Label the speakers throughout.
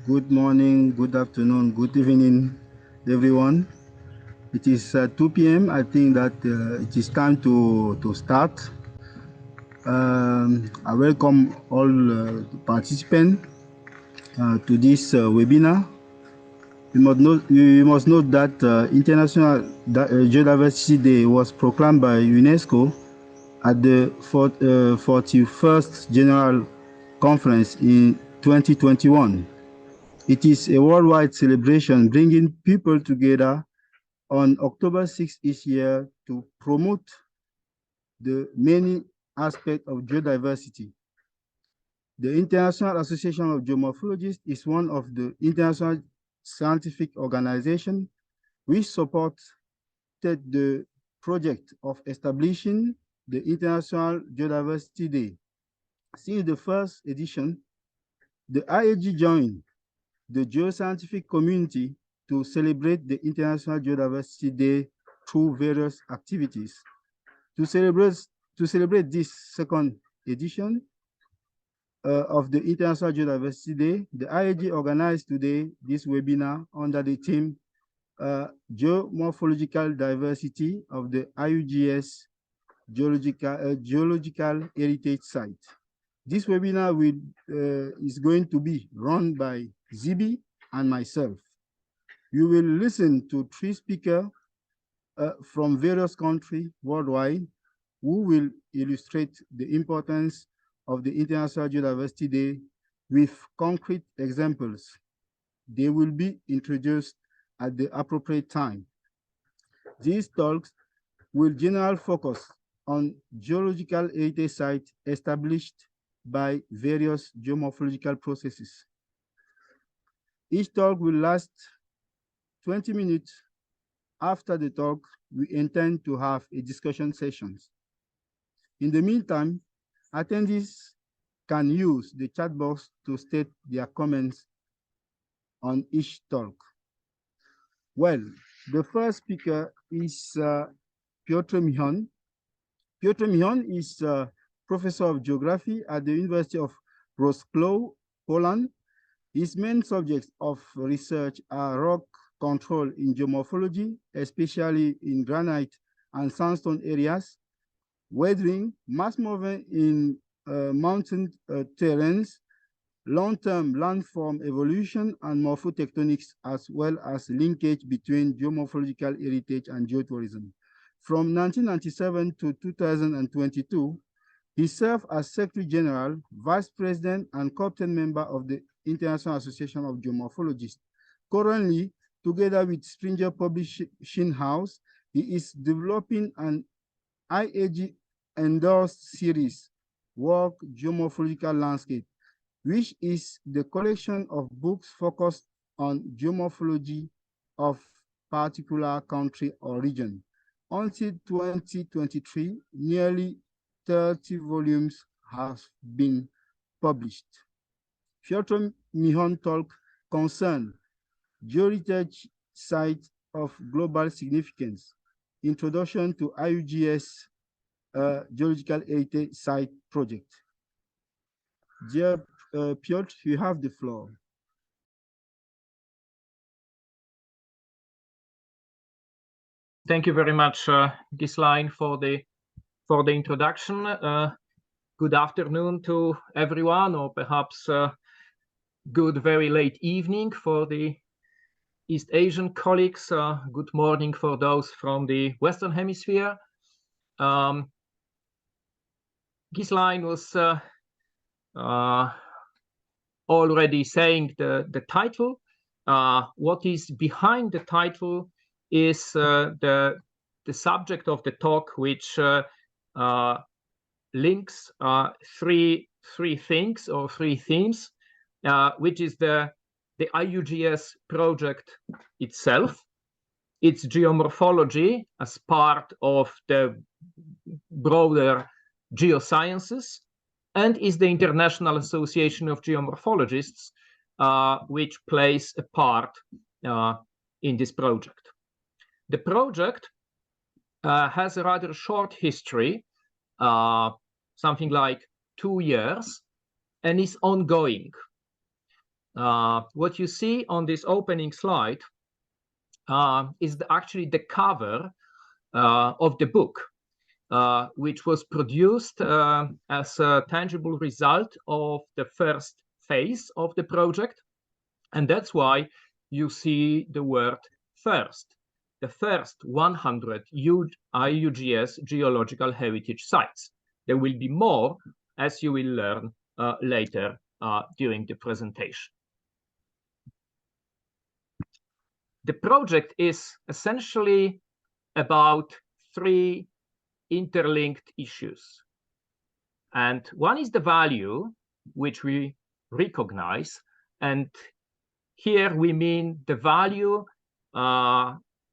Speaker 1: Good morning, good afternoon, good evening, everyone. It is 2 p.m. I think that it is time to start. I welcome all participants to this webinar. You must note that International Geodiversity Day was proclaimed by UNESCO at the 41st General Conference in 2021. It is a worldwide celebration bringing people together on October 6th each year to promote the many aspects of geodiversity. The International Association of Geomorphologists is one of the international scientific organizations which supported the project of establishing the International Geodiversity Day. Since the first edition, the IUG joined the geoscientific community to celebrate the International Geodiversity Day through various activities. To celebrate this second edition of the International Geodiversity Day, the IAG organized today this webinar under the theme Geomorphological Diversity of the IUGS Geological Heritage Site. This webinar is going to be run by Zibi and myself. You will listen to 3 speakers from various countries worldwide who will illustrate the importance of the International Geodiversity Day with concrete examples. They will be introduced at the appropriate time. These talks will generally focus on geological heritage sites established by various geomorphological processes. Each talk will last 20 minutes. After the talk, we intend to have a discussion session. In the meantime, attendees can use the chat box to state their comments on each talk. Well, the first speaker is Piotr Migoń. Piotr Migoń is professor of geography at the University of Wrocław, Poland. His main subjects of research are rock control in geomorphology, especially in granite and sandstone areas, weathering, mass movement in mountain terrains, long-term landform evolution, and morphotectonics, as well as linkage between geomorphological heritage and geotourism. From 1997 to 2022, he served as Secretary General, Vice President, and Captain Member of the International Association of Geomorphologists. Currently, together with Springer Publishing House, he is developing an IAG endorsed series, Work Geomorphological Landscape, which is the collection of books focused on geomorphology of particular country or region. Until 2023, nearly 30 volumes have been published. Piotr Migoń talk concern Geoheritage Site of Global Significance, Introduction to IUGS Geological Heritage Site Project. Dear Piotr, you have the floor.
Speaker 2: Thank you very much, Ghislain, for the introduction. Good afternoon to everyone, or perhaps good very late evening for the East Asian colleagues. Good morning for those from the Western Hemisphere. Ghislain was already saying the title. What is behind the title is the subject of the talk, which links three things or three themes, which is the IUGS project itself, its geomorphology as part of the broader geosciences, and is the International Association of Geomorphologists, which plays a part in this project. The project has a rather short history, something like 2 years, and is ongoing. What you see on this opening slide is actually the cover of the book, which was produced as a tangible result of the first phase of the project. And that's why you see the word first, the first 100 IUGS Geological Heritage Sites. There will be more, as you will learn later during the presentation. The project is essentially about three interlinked issues. And one is the value, which we recognize. And here we mean the value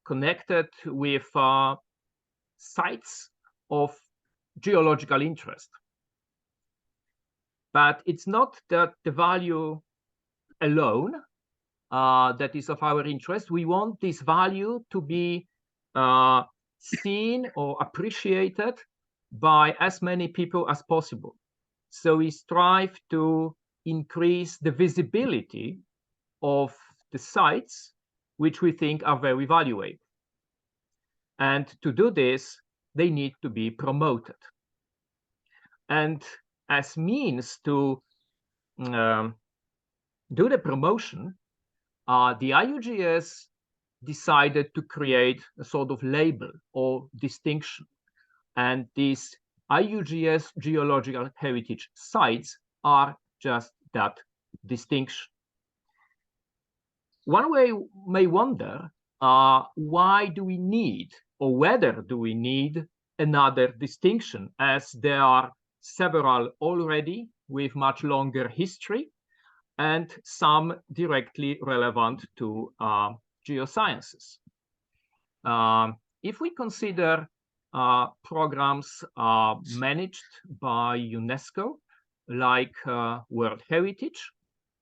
Speaker 2: connected with sites of geological interest. But it's not that the value alone that is of our interest. We want this value to be seen or appreciated by as many people as possible. So we strive to increase the visibility of the sites which we think are very valuable. And to do this, they need to be promoted. And as means to do the promotion, the IUGS decided to create a sort of label or distinction. And these IUGS Geological Heritage Sites are just that distinction. One way may wonder, why do we need, or whether do we need another distinction, as there are several already with much longer history and some directly relevant to geosciences. If we consider programs managed by UNESCO, like World Heritage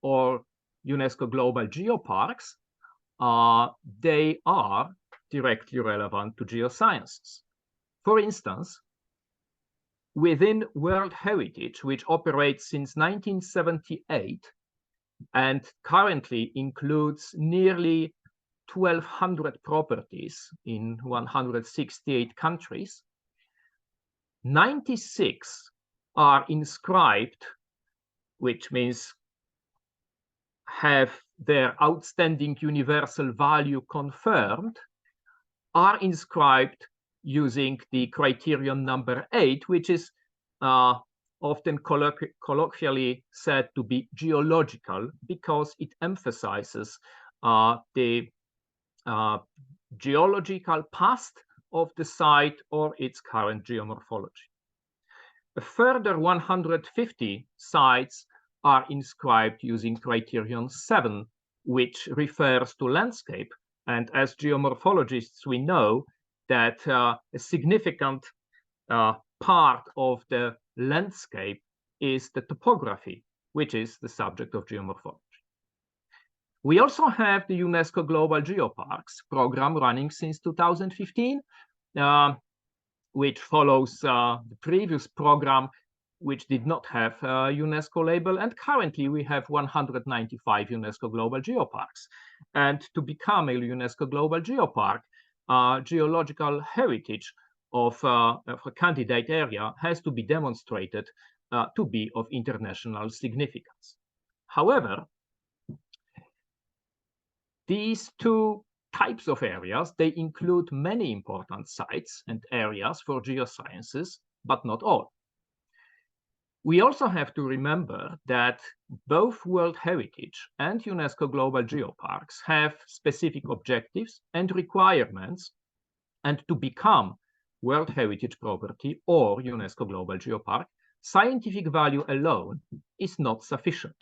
Speaker 2: or UNESCO Global Geoparks, they are directly relevant to geosciences. For instance, within World Heritage, which operates since 1978 and currently includes nearly 1,200 properties in 168 countries, 96 are inscribed, which means have their outstanding universal value confirmed, are inscribed using the criterion number 8, which is often colloquially said to be geological, because it emphasizes the geological past of the site or its current geomorphology. A further 150 sites are inscribed using criterion 7, which refers to landscape. And as geomorphologists, we know that a significant part of the landscape is the topography, which is the subject of geomorphology. We also have the UNESCO Global Geoparks program running since 2015, which follows the previous program, which did not have a UNESCO label. And currently we have 195 UNESCO Global Geoparks. And to become a UNESCO Global Geopark, geological heritage of a candidate area has to be demonstrated to be of international significance. However, these two types of areas, they include many important sites and areas for geosciences, but not all. We also have to remember that both World Heritage and UNESCO Global Geoparks have specific objectives and requirements, and to become World Heritage property or UNESCO Global Geopark, scientific value alone is not sufficient.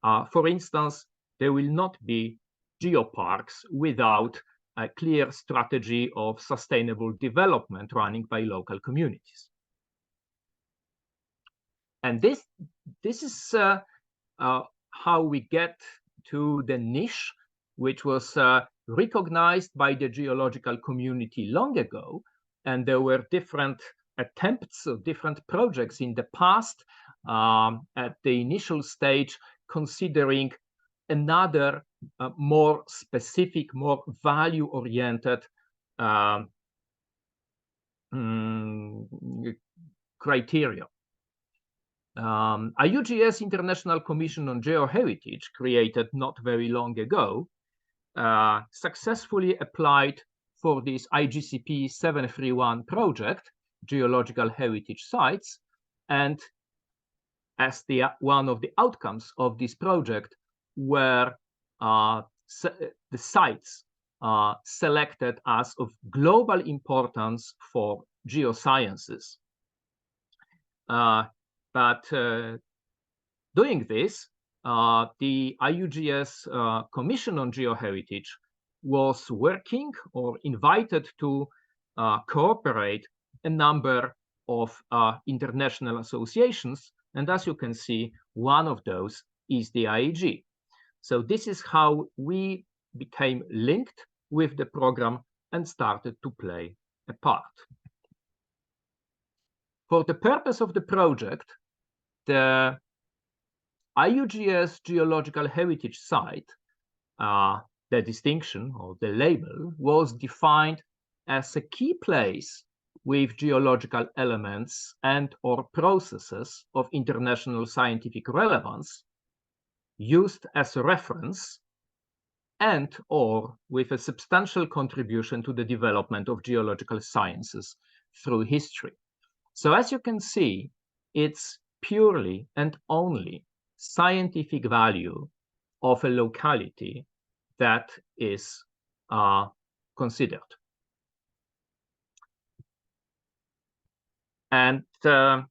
Speaker 2: For instance, there will not be geoparks without a clear strategy of sustainable development running by local communities. And this is how we get to the niche, which was recognized by the geological community long ago. And there were different attempts of different projects in the past at the initial stage, considering another more specific, more value-oriented criteria. IUGS International Commission on Geoheritage, created not very long ago, successfully applied for this IGCP 731 project, Geological Heritage Sites, and as one of the outcomes of this project were the sites selected as of global importance for geosciences. But doing this, the IUGS Commission on Geoheritage was working or invited to cooperate a number of international associations. And as you can see, one of those is the IEG. So this is how we became linked with the program and started to play a part. For the purpose of the project, the IUGS Geological Heritage Site, the distinction or the label, was defined as a key place with geological elements and or processes of international scientific relevance used as a reference and or with a substantial contribution to the development of geological sciences through history. So as you can see, it's purely and only scientific value of a locality that is considered. And the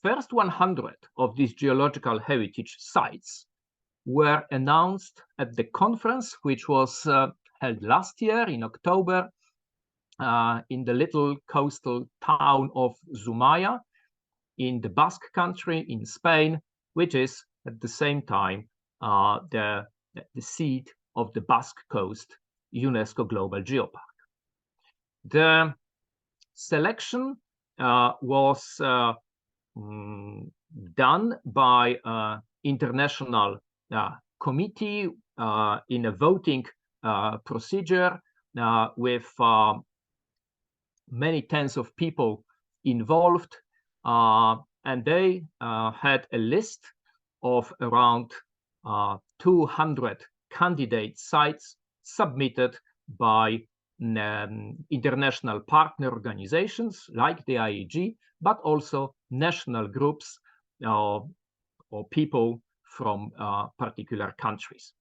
Speaker 2: first 100 of these geological heritage sites were announced at the conference, which was held last year in October in the little coastal town of Zumaya in the Basque Country in Spain, which is at the same time the seat of the Basque Coast UNESCO Global Geopark. The selection was done by an international committee in a voting procedure with many tens of people involved, and they had a list of around 200 candidate sites submitted by international partner organizations like the IEG, but also national groups or people from particular countries.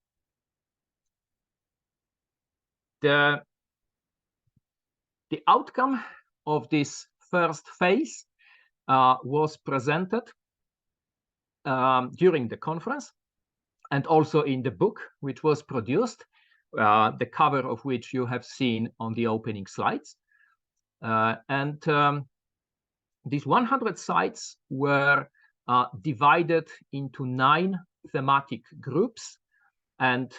Speaker 2: The outcome of this first phase was presented during the conference and also in the book, which was produced, the cover of which you have seen on the opening slides. These 100 sites were divided into 9 thematic groups, and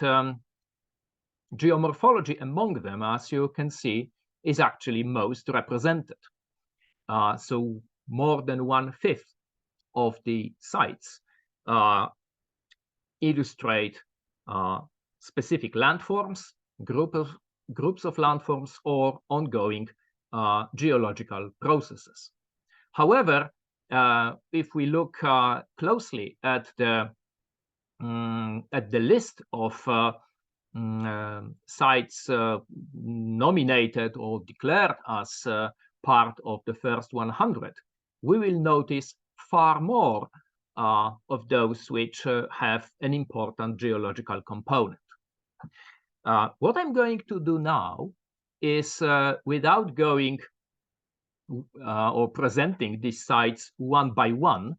Speaker 2: geomorphology among them, as you can see, is actually most represented. So more than 1/5 of the sites illustrate specific landforms, groups of landforms, or ongoing geological processes. However, if we look closely at the list of sites nominated or declared as part of the first 100, we will notice far more of those which have an important geological component. What I'm going to do now is, without going or presenting these sites one by one,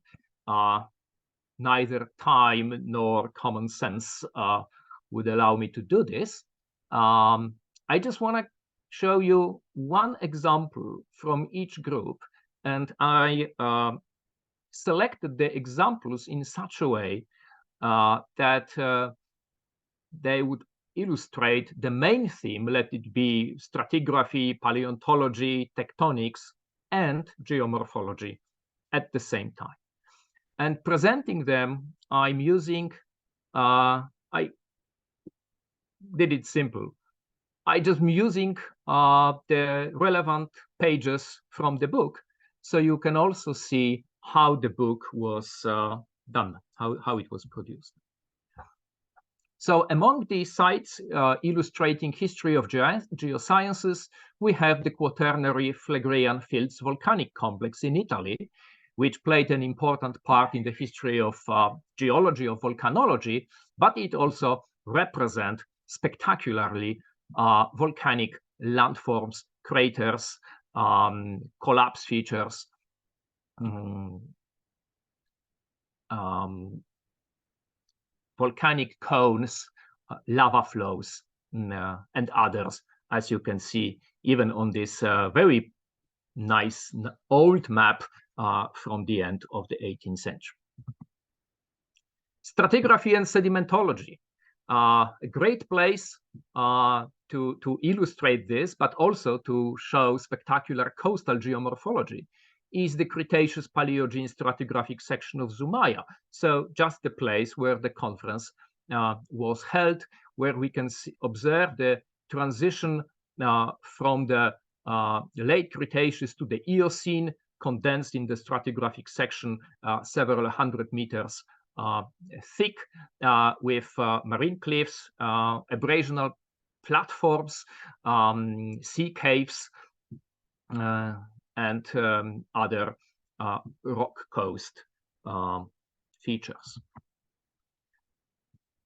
Speaker 2: neither time nor common sense would allow me to do this. I just want to show you one example from each group, and I selected the examples in such a way that they would illustrate the main theme, let it be stratigraphy, paleontology, tectonics, and geomorphology at the same time. And presenting them, I'm using, I did it simple. I just using the relevant pages from the book, so you can also see how the book was done, how it was produced. So among the sites illustrating history of geosciences, we have the Quaternary Phlegraean Fields volcanic complex in Italy, which played an important part in the history of geology, of volcanology, but it also represents spectacularly volcanic landforms, craters, collapse features, volcanic cones, lava flows, and others, as you can see, even on this very nice old map from the end of the 18th century. Stratigraphy and sedimentology, a great place to illustrate this, but also to show spectacular coastal geomorphology, is the Cretaceous Paleogene stratigraphic section of Zumaya. So just the place where the conference was held, where we can observe the transition from the late Cretaceous to the Eocene, condensed in the stratigraphic section several hundred meters thick, with marine cliffs, abrasional platforms, sea caves, and other rock coast features.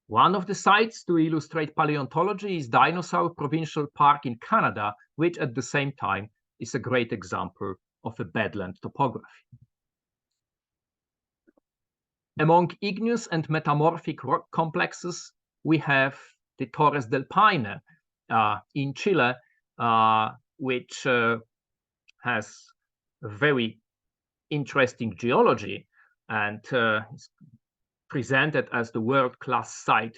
Speaker 2: One of the sites to illustrate paleontology is Dinosaur Provincial Park in Canada, which at the same time is a great example of a bedland topography. Among igneous and metamorphic rock complexes, we have the Torres del Paine in Chile, which has a very interesting geology and is presented as the world-class site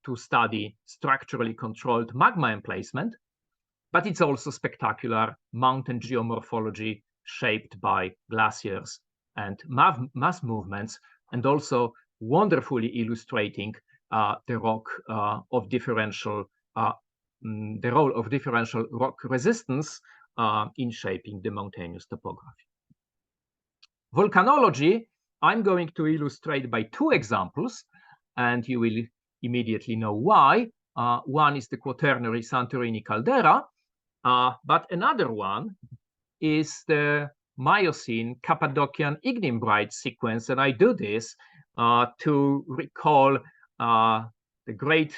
Speaker 2: to study structurally controlled magma emplacement, but it's also spectacular mountain geomorphology shaped by glaciers and mass movements, and also wonderfully illustrating the rock of differential, the role of differential rock resistance in shaping the mountainous topography. Volcanology, I'm going to illustrate by two examples, and you will immediately know why. One is the Quaternary Santorini caldera, but another one is the Miocene Cappadocian ignimbrite sequence, and I do this to recall the great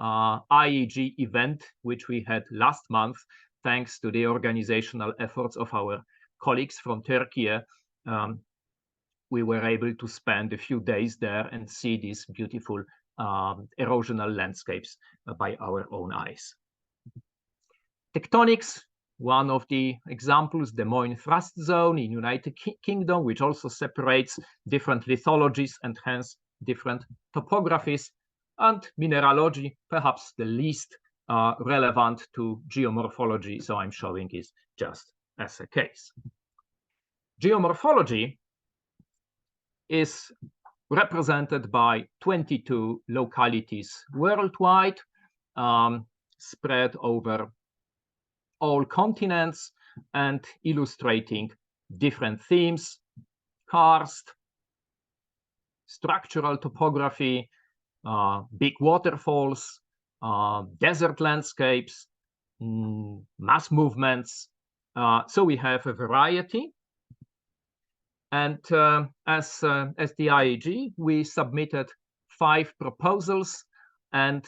Speaker 2: IEG event which we had last month, thanks to the organizational efforts of our colleagues from Turkey. We were able to spend a few days there and see these beautiful erosional landscapes by our own eyes. Tectonics, one of the examples, the Moyne Thrust Zone in United Kingdom, which also separates different lithologies and hence different topographies, and mineralogy, perhaps the least relevant to geomorphology, so I'm showing it just as a case. Geomorphology is represented by 22 localities worldwide, spread over all continents and illustrating different themes: karst, structural topography, big waterfalls, desert landscapes, mass movements. So we have a variety. And as the IEG, we submitted 5 proposals, and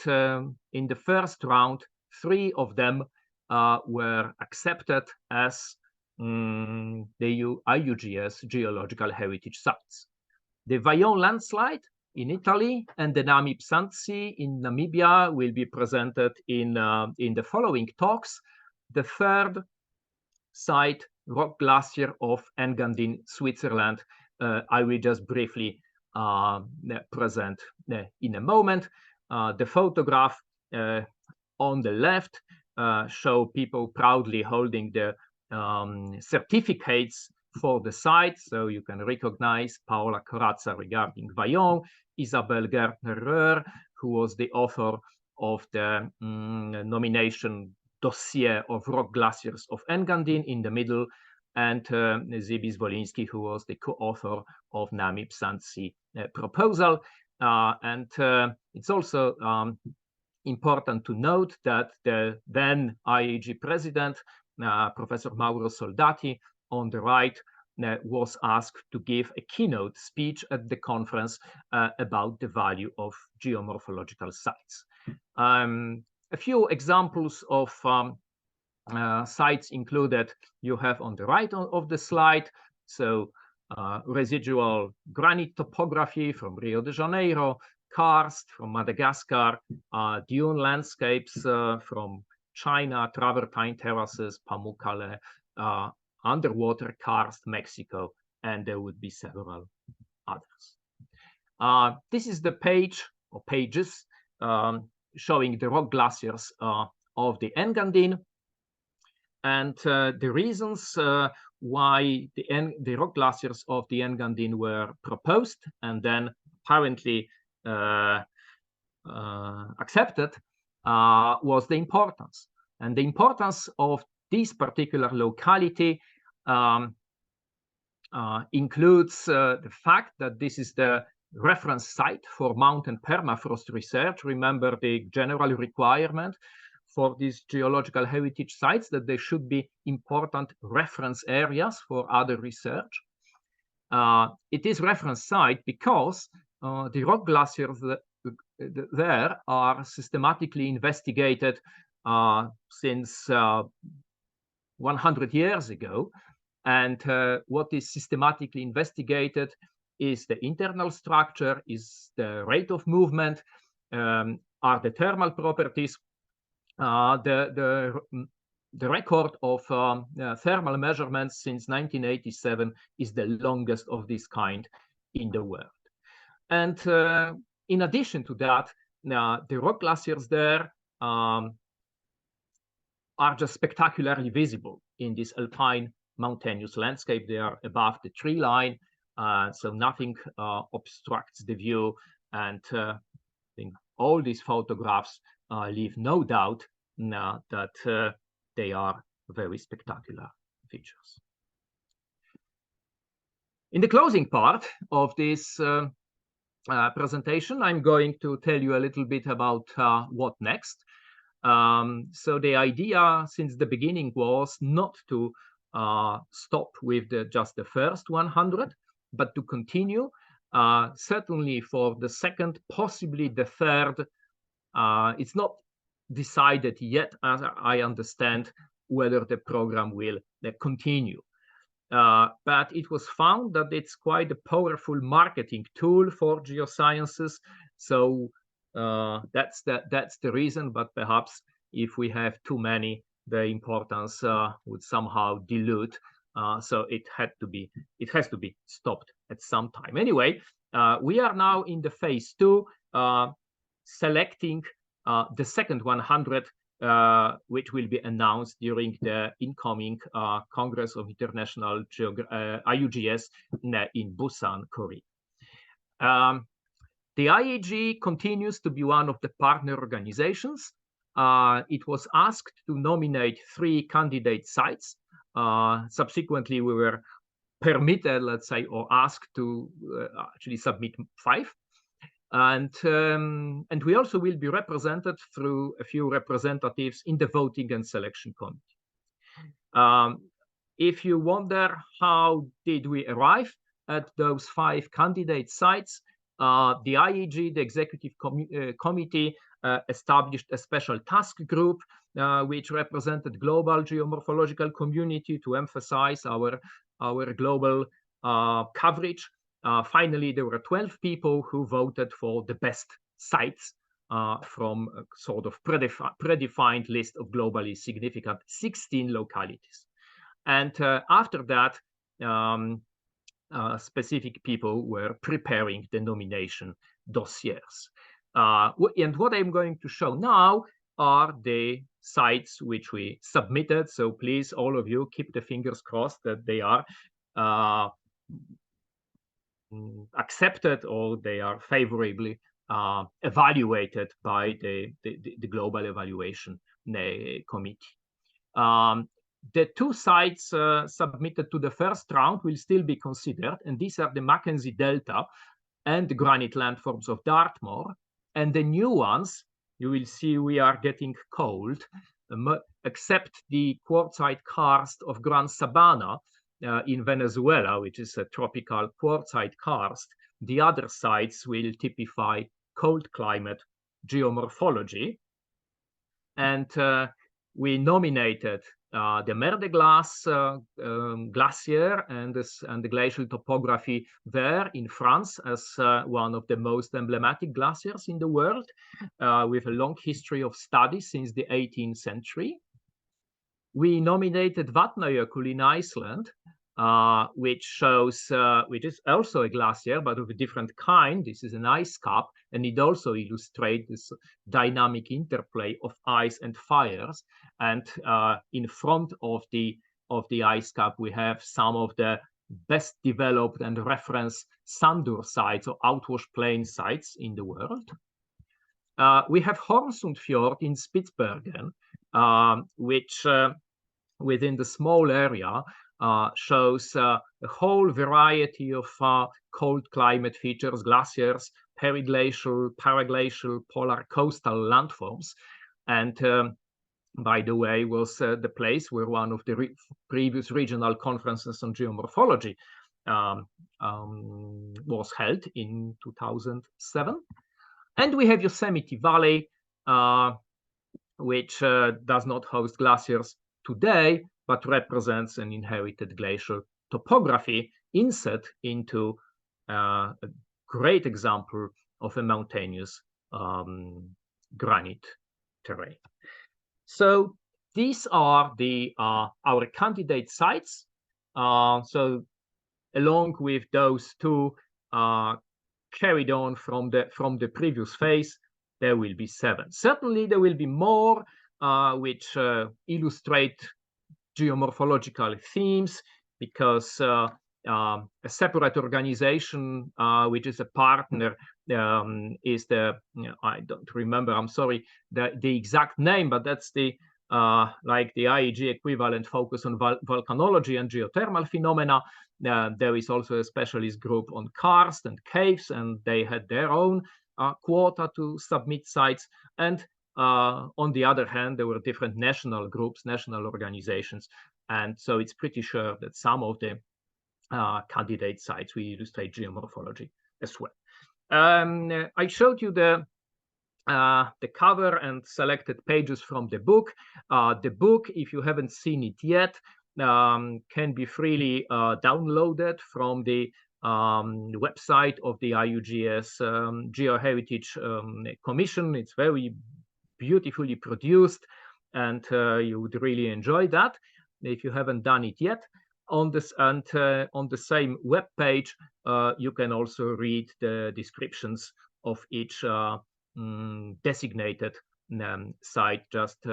Speaker 2: in the first round, 3 of them were accepted as the IUGS Geological Heritage Sites. The Vajont landslide in Italy and the Namib Sand Sea in Namibia will be presented in the following talks. The third site, rock glacier of Engadin, Switzerland, I will just briefly present in a moment. The photograph on the left show people proudly holding the certificates for the site. So you can recognize Paola Coratza regarding Vajont, Isabelle Gertner-Röhr, who was the author of the nomination dossier of rock glaciers of Engadine in the middle, and Zibis Wolinski, who was the co-author of Namib Sand Sea proposal. And it's also important to note that the then IUG president, Professor Mauro Soldati, on the right, was asked to give a keynote speech at the conference about the value of geomorphological sites. A few examples of sites included you have on the right of the slide. So residual granite topography from Rio de Janeiro, karst from Madagascar, dune landscapes from China, travertine terraces, Pamukkale, underwater karst, Mexico, and there would be several others. This is the page or pages showing the rock glaciers of the Engadine, and the reasons why the rock glaciers of the Engadine were proposed and then apparently accepted was the importance. And the importance of this particular locality includes the fact that this is the reference site for mountain permafrost research. Remember the general requirement for these geological heritage sites that they should be important reference areas for other research. It is reference site because the rock glaciers there are systematically investigated since 100 years ago. And what is systematically investigated is the internal structure, is the rate of movement, are the thermal properties. The record of thermal measurements since 1987 is the longest of this kind in the world. And in addition to that, the rock glaciers there are just spectacularly visible in this alpine mountainous landscape. They are above the tree line, so nothing obstructs the view. And I think all these photographs leave no doubt that they are very spectacular features. In the closing part of this presentation, I'm going to tell you a little bit about what next. So the idea since the beginning was not to stop with just the first 100, but to continue, certainly for the second, possibly the third. It's not decided yet, as I understand, whether the program will continue. But it was found that it's quite a powerful marketing tool for geosciences. So that's the reason. But perhaps if we have too many, the importance would somehow dilute. So it has to be stopped at some time. Anyway, we are now in the phase 2, selecting the second 100, which will be announced during the incoming Congress of International IUGS in Busan, Korea. The IAG continues to be one of the partner organizations. It was asked to nominate 3 candidate sites. Subsequently, we were permitted, let's say, or asked to actually submit 5. And we also will be represented through a few representatives in the voting and selection committee. If you wonder how did we arrive at those 5 candidate sites, the IEG, the executive committee, established a special task group which represented global geomorphological community to emphasize our global coverage. Finally, there were 12 people who voted for the best sites from a sort of predefined list of globally significant 16 localities. And after that, specific people were preparing the nomination dossiers. And what I'm going to show now are the sites which we submitted. So please, all of you, keep the fingers crossed that they are accepted, or they are favorably evaluated by the global evaluation committee. The two sites submitted to the first round will still be considered, and these are the Mackenzie Delta and the granite landforms of Dartmoor. And the new ones, you will see we are getting cold, except the quartzite karst of Gran Sabana in Venezuela, which is a tropical quartzite karst. The other sites will typify cold climate geomorphology. And we nominated the Mer de Glace glacier and the glacial topography there in France as one of the most emblematic glaciers in the world, with a long history of study since the 18th century. We nominated Vatnajökull in Iceland, which is also a glacier, but of a different kind. This is an ice cap, and it also illustrates this dynamic interplay of ice and fires. And in front of the ice cap, we have some of the best developed and reference sandur sites, or outwash plain sites in the world. We have Hornsund Fjord in Spitsbergen, which within the small area shows a whole variety of cold climate features, glaciers, periglacial, paraglacial, polar coastal landforms. And by the way, was the place where one of the previous regional conferences on geomorphology was held in 2007. And we have Yosemite Valley, which does not host glaciers today, but represents an inherited glacial topography inset into a great example of a mountainous granite terrain. So these are our candidate sites. So along with those two carried on from the previous phase, there will be 7. Certainly there will be more which illustrate geomorphological themes, because a separate organization, which is a partner, is the, I don't remember, I'm sorry, the exact name, but that's the like the IEG equivalent, focus on volcanology and geothermal phenomena. There is also a specialist group on karst and caves, and they had their own quota to submit sites. And on the other hand, there were different national groups, national organizations. And so it's pretty sure that some of the candidate sites will illustrate geomorphology as well. I showed you the cover and selected pages from the book. The book, if you haven't seen it yet, can be freely downloaded from the website of the IUGS Geoheritage Commission. It's very beautifully produced, and you would really enjoy that if you haven't done it yet. On this, and on the same web page, you can also read the descriptions of each designated site just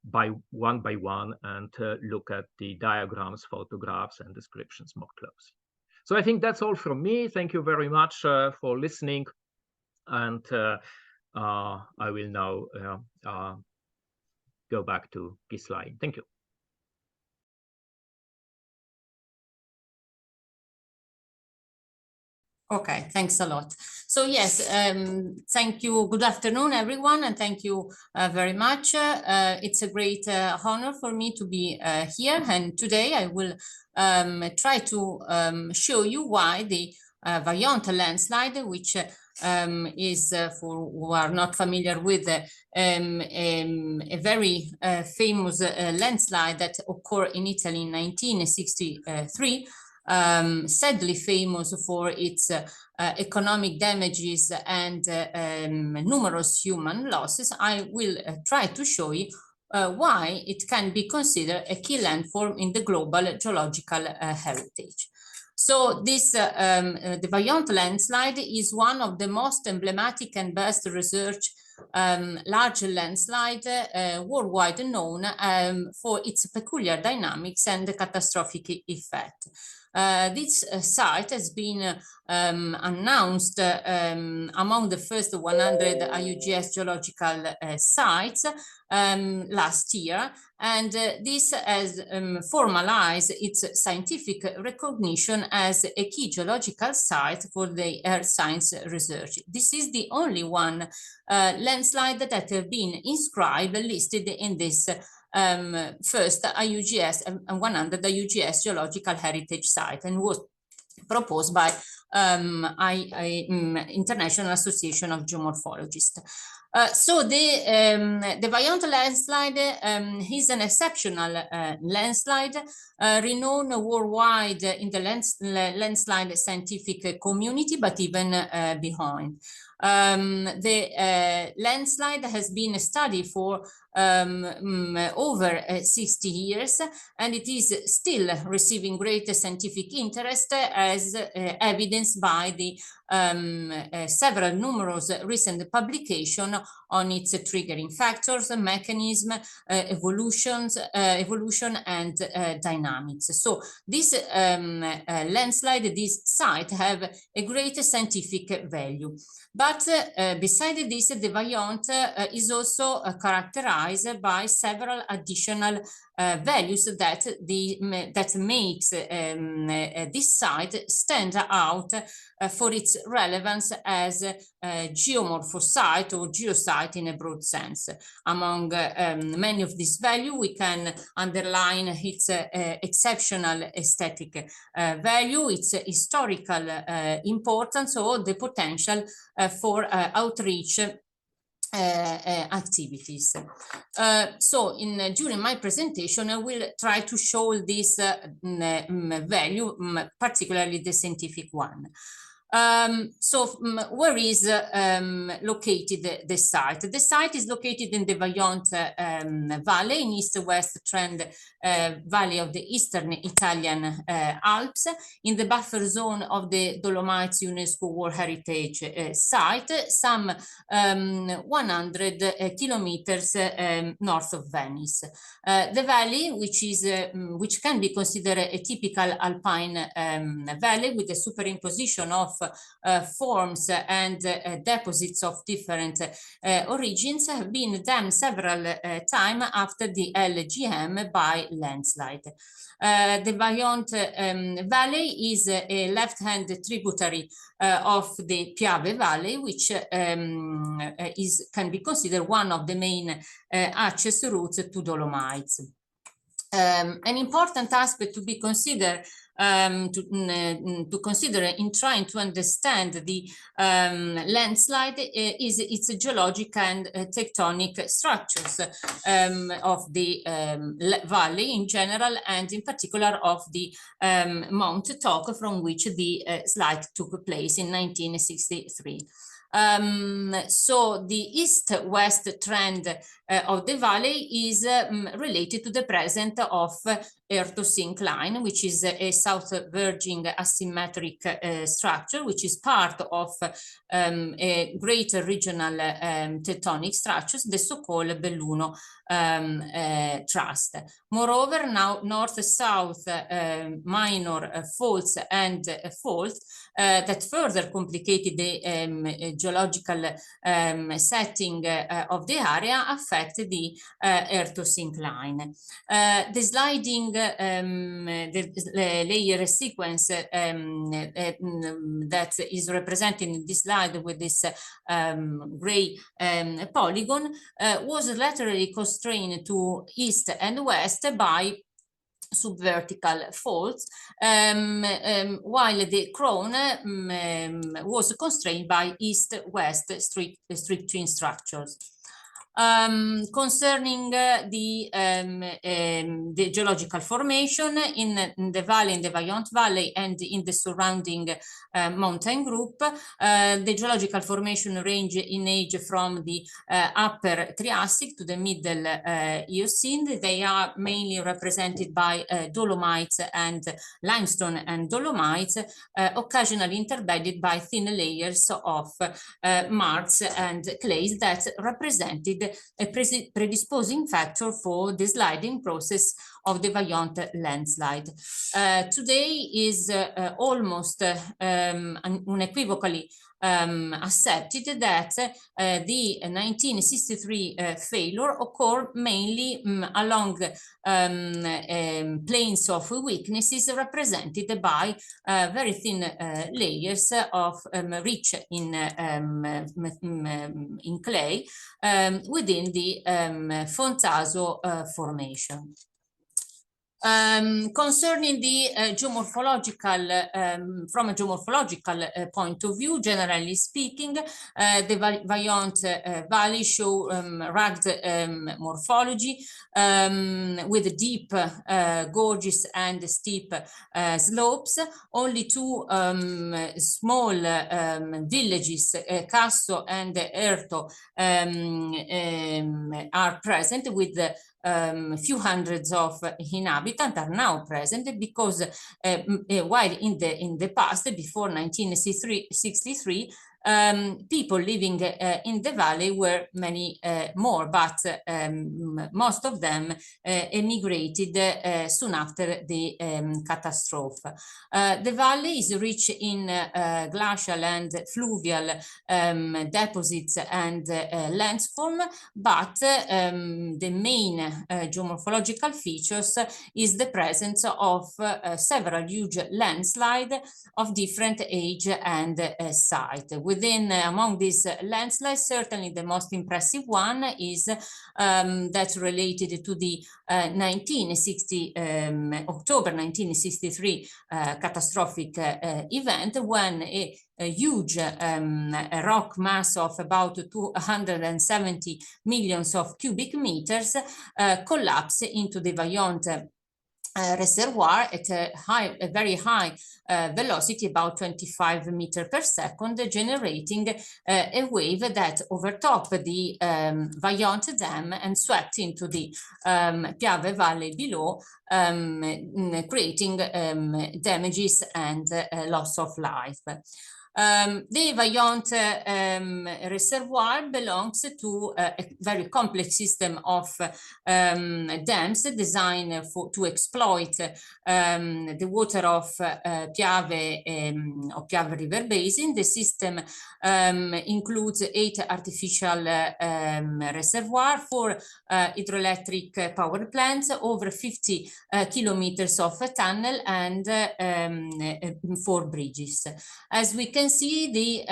Speaker 2: by one, and look at the diagrams, photographs, and descriptions more closely. So I think that's all from me. Thank you very much for listening, and I will now go back to Ghislaine. Thank you.
Speaker 3: Okay, thanks a lot. So yes, thank you. Good afternoon, everyone, and thank you very much. It's a great honor for me to be here, and today I will try to show you why the Vajont landslide, which is, for who are not familiar with, a very famous landslide that occurred in Italy in 1963, sadly famous for its economic damages and numerous human losses. I will try to show you why it can be considered a key landform in the global geological heritage. So this, the Vajont landslide is one of the most emblematic and best researched large landslide worldwide known for its peculiar dynamics and catastrophic effect. This site has been announced among the first 100 IUGS geological sites last year, and this has formalized its scientific recognition as a key geological site for the earth science research. This is the only one landslide that have been inscribed, listed in this first IUGS 100 IUGS Geological Heritage Site, and was proposed by International Association of Geomorphologists. So the Vajont landslide is an exceptional landslide, renowned worldwide in the landslide scientific community, but even beyond. The landslide has been studied for over 60 years, and it is still receiving great scientific interest, as evidenced by the several numerous recent publications on its triggering factors, mechanism, evolution and dynamics. So this landslide, this site have a great scientific value. But beside this, the Vajont is also characterized by several additional values that makes this site stand out for its relevance as a geomorphosite or geosite in a broad sense. Among many of these values, we can underline its exceptional aesthetic value, its historical importance, or the potential for outreach activities. So during my presentation, I will try to show this value, particularly the scientific one. Where is located the site? The site is located in the Vajont Valley, in east-west trend valley of the eastern Italian Alps, in the buffer zone of the Dolomites UNESCO World Heritage Site, some 100 kilometers north of Venice. The valley, which can be considered a typical alpine valley with a superimposition of forms and deposits of different origins, have been dammed several times after the LGM by landslide. The Vajont Valley is a left-hand tributary of the Piave Valley, which can be considered one of the main access routes to Dolomites. An important aspect to be considered to consider in trying to understand the landslide is its geologic and tectonic structures of the valley in general, and in particular of the Mount Toc, from which the slide took place in 1963. So the east-west trend of the valley is related to the presence of Erto-syncline, which is a south-verging asymmetric structure, which is part of a greater regional tectonic structures, the so-called Belluno Trust. Moreover, now north-south minor faults and faults that further complicated the geological setting of the area affect the Erto-syncline. The sliding the layer sequence that is represented in this slide with this gray polygon was laterally constrained to east and west by subvertical faults, while the crown was constrained by east-west strict twin structures. Concerning the geological formation in the valley, in the Vajont Valley, and in the surrounding mountain group, the geological formation range in age from the upper Triassic to the middle Eocene. They are mainly represented by dolomites and limestone and dolomites, occasionally interbedded by thin layers of marls and clays that represented a predisposing factor for the sliding process of the Vajont landslide. Today is almost unequivocally accepted that the 1963 failure occurred mainly along planes of weaknesses represented by very thin layers of rich in clay within the Fontaso formation. Concerning the geomorphological, from a geomorphological point of view, generally speaking, the Vajont Valley show rugged morphology with deep gorges and steep slopes. Only two small villages, Casso and Erto, are present with few hundreds of inhabitants are now present because while in the past, before 1963, people living in the valley were many more, but most of them emigrated soon after the catastrophe. The valley is rich in glacial and fluvial deposits and landform, but the main geomorphological features is the presence of several huge landslides of different age and site. Among these landslides, certainly the most impressive one is that related to the October 1963 catastrophic event, when a huge rock mass of about 270 million of cubic meters collapsed into the Vajont reservoir at a very high velocity, about 25 meters per second, generating a wave that overtopped the Vajont Dam and swept into the Piave Valley below, creating damages and loss of life. The Vajont reservoir belongs to a very complex system of dams designed to exploit the water of Piave River Basin. The system includes 8 artificial reservoirs, 4 hydroelectric power plants, over 50 kilometers of tunnel, and 4 bridges. As we can see, the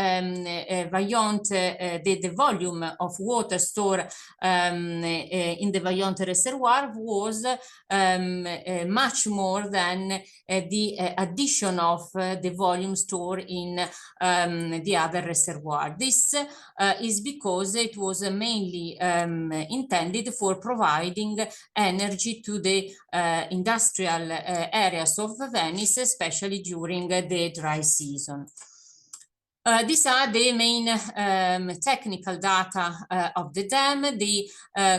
Speaker 3: Vajont, the volume of water stored in the Vajont reservoir was much more than the addition of the volume stored in the other reservoir. This is because it was mainly intended for providing energy to the industrial areas of Venice, especially during the dry season. These are the main technical data of the dam. The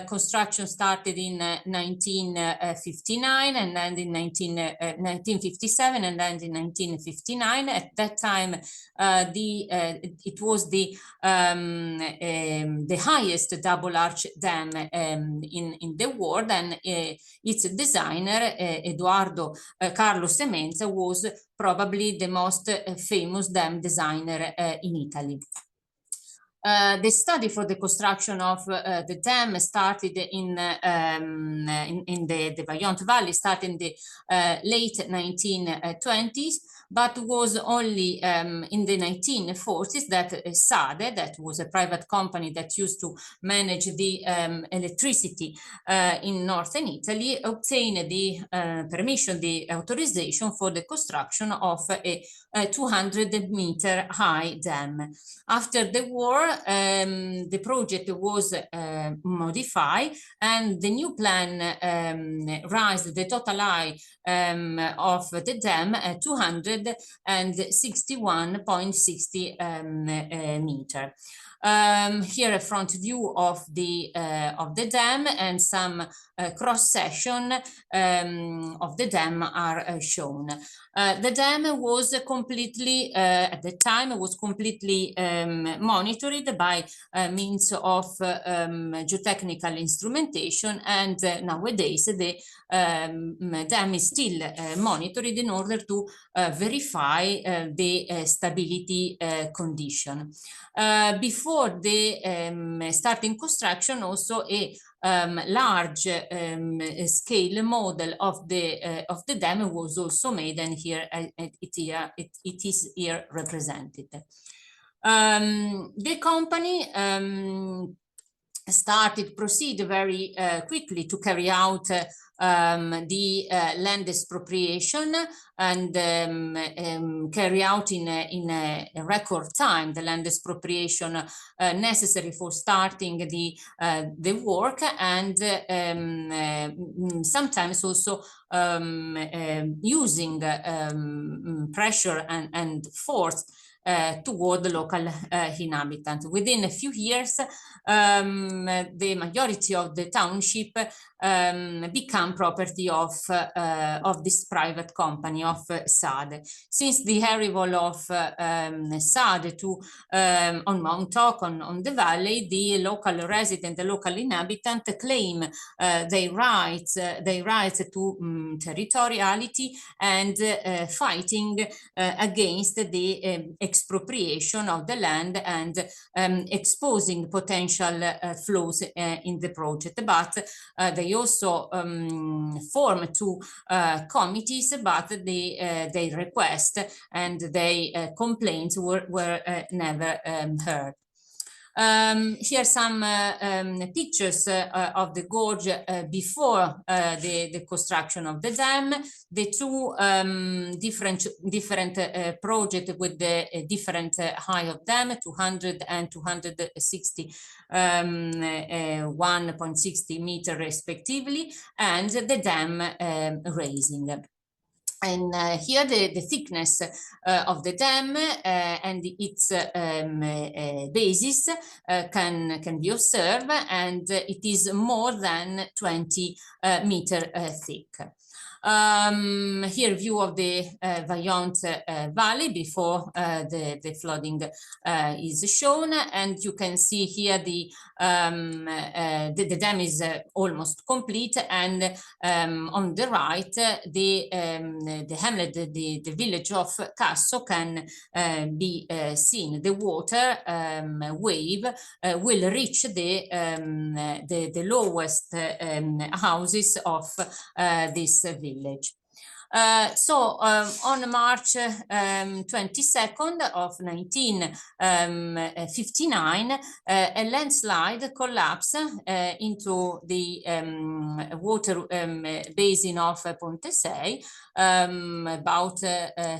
Speaker 3: construction started in 1959 and then in 1957 and then in 1959. At that time, it was the highest double arch dam in the world, and its designer, Eduardo Carlos Semenza, was probably the most famous dam designer in Italy. The study for the construction of the dam started in the Vajont Valley, started in the late 1920s, but was only in the 1940s that SADE, that was a private company that used to manage the electricity in northern Italy, obtained the permission, the authorization for the construction of a 200-meter high dam. After the war, the project was modified, and the new plan raised the total height of the dam at 261.60 meter. Here a front view of the dam, and some cross section of the dam are shown. The dam was completely, at the time, was completely monitored by means of geotechnical instrumentation, and nowadays the dam is still monitored in order to verify the stability condition. Before the starting construction, also a large scale model of the dam was also made, and here it is here represented. The company proceed very quickly to carry out the land expropriation and carry out in a record time the land expropriation necessary for starting the work, and sometimes also using pressure and force toward the local inhabitants. Within a few years, the majority of the township become property of this private company of SAD. Since the arrival of SAD to on Mount Tok, on the valley, the local resident, the local inhabitant claim their rights to territoriality, and fighting against the expropriation of the land and exposing potential flaws in the project. But they also form two committees, but they request and their complaints were never heard. Here some pictures of the gorge before the construction of the dam. The two different projects with the different height of dam, 200 and 260, 1.60 meter respectively, and the dam raising. And here the thickness of the dam and its basis can be observed, and it is more than 20 meter thick. Here view of the Vajont valley before the flooding is shown, and you can see here the dam is almost complete, and on the right the hamlet, the village of Casso can be seen. The water wave will reach the lowest houses of this village. So on March 22nd of 1959, a landslide collapsed into the water basin of Ponte Sei, about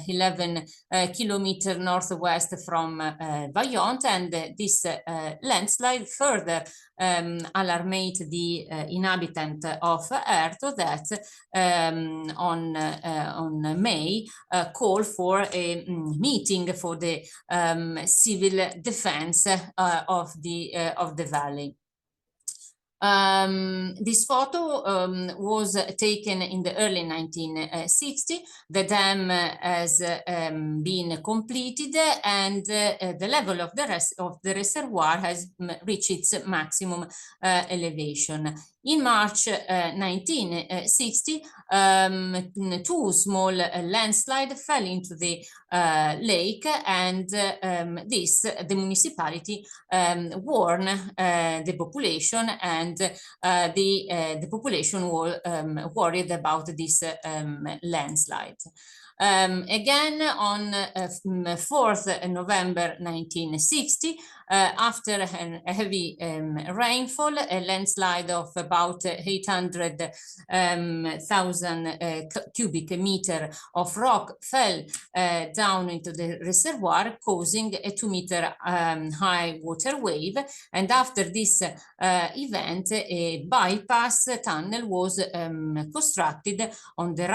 Speaker 3: 11 kilometers northwest from Vajont, and this landslide further alarmed the inhabitant of Erto, that on May call for a meeting for the civil defense of the valley. This photo was taken in the early 1960s. The dam has been completed, and the level of the reservoir has reached its maximum elevation. In March 1960, two small landslides fell into the lake, and the municipality warned the population, and the population were worried about this landslide. Again, on 4th November 1960, after a heavy rainfall, a landslide of about 800,000 cubic meter of rock fell down into the reservoir, causing a 2-meter high water wave. And after this event, a bypass tunnel was constructed on the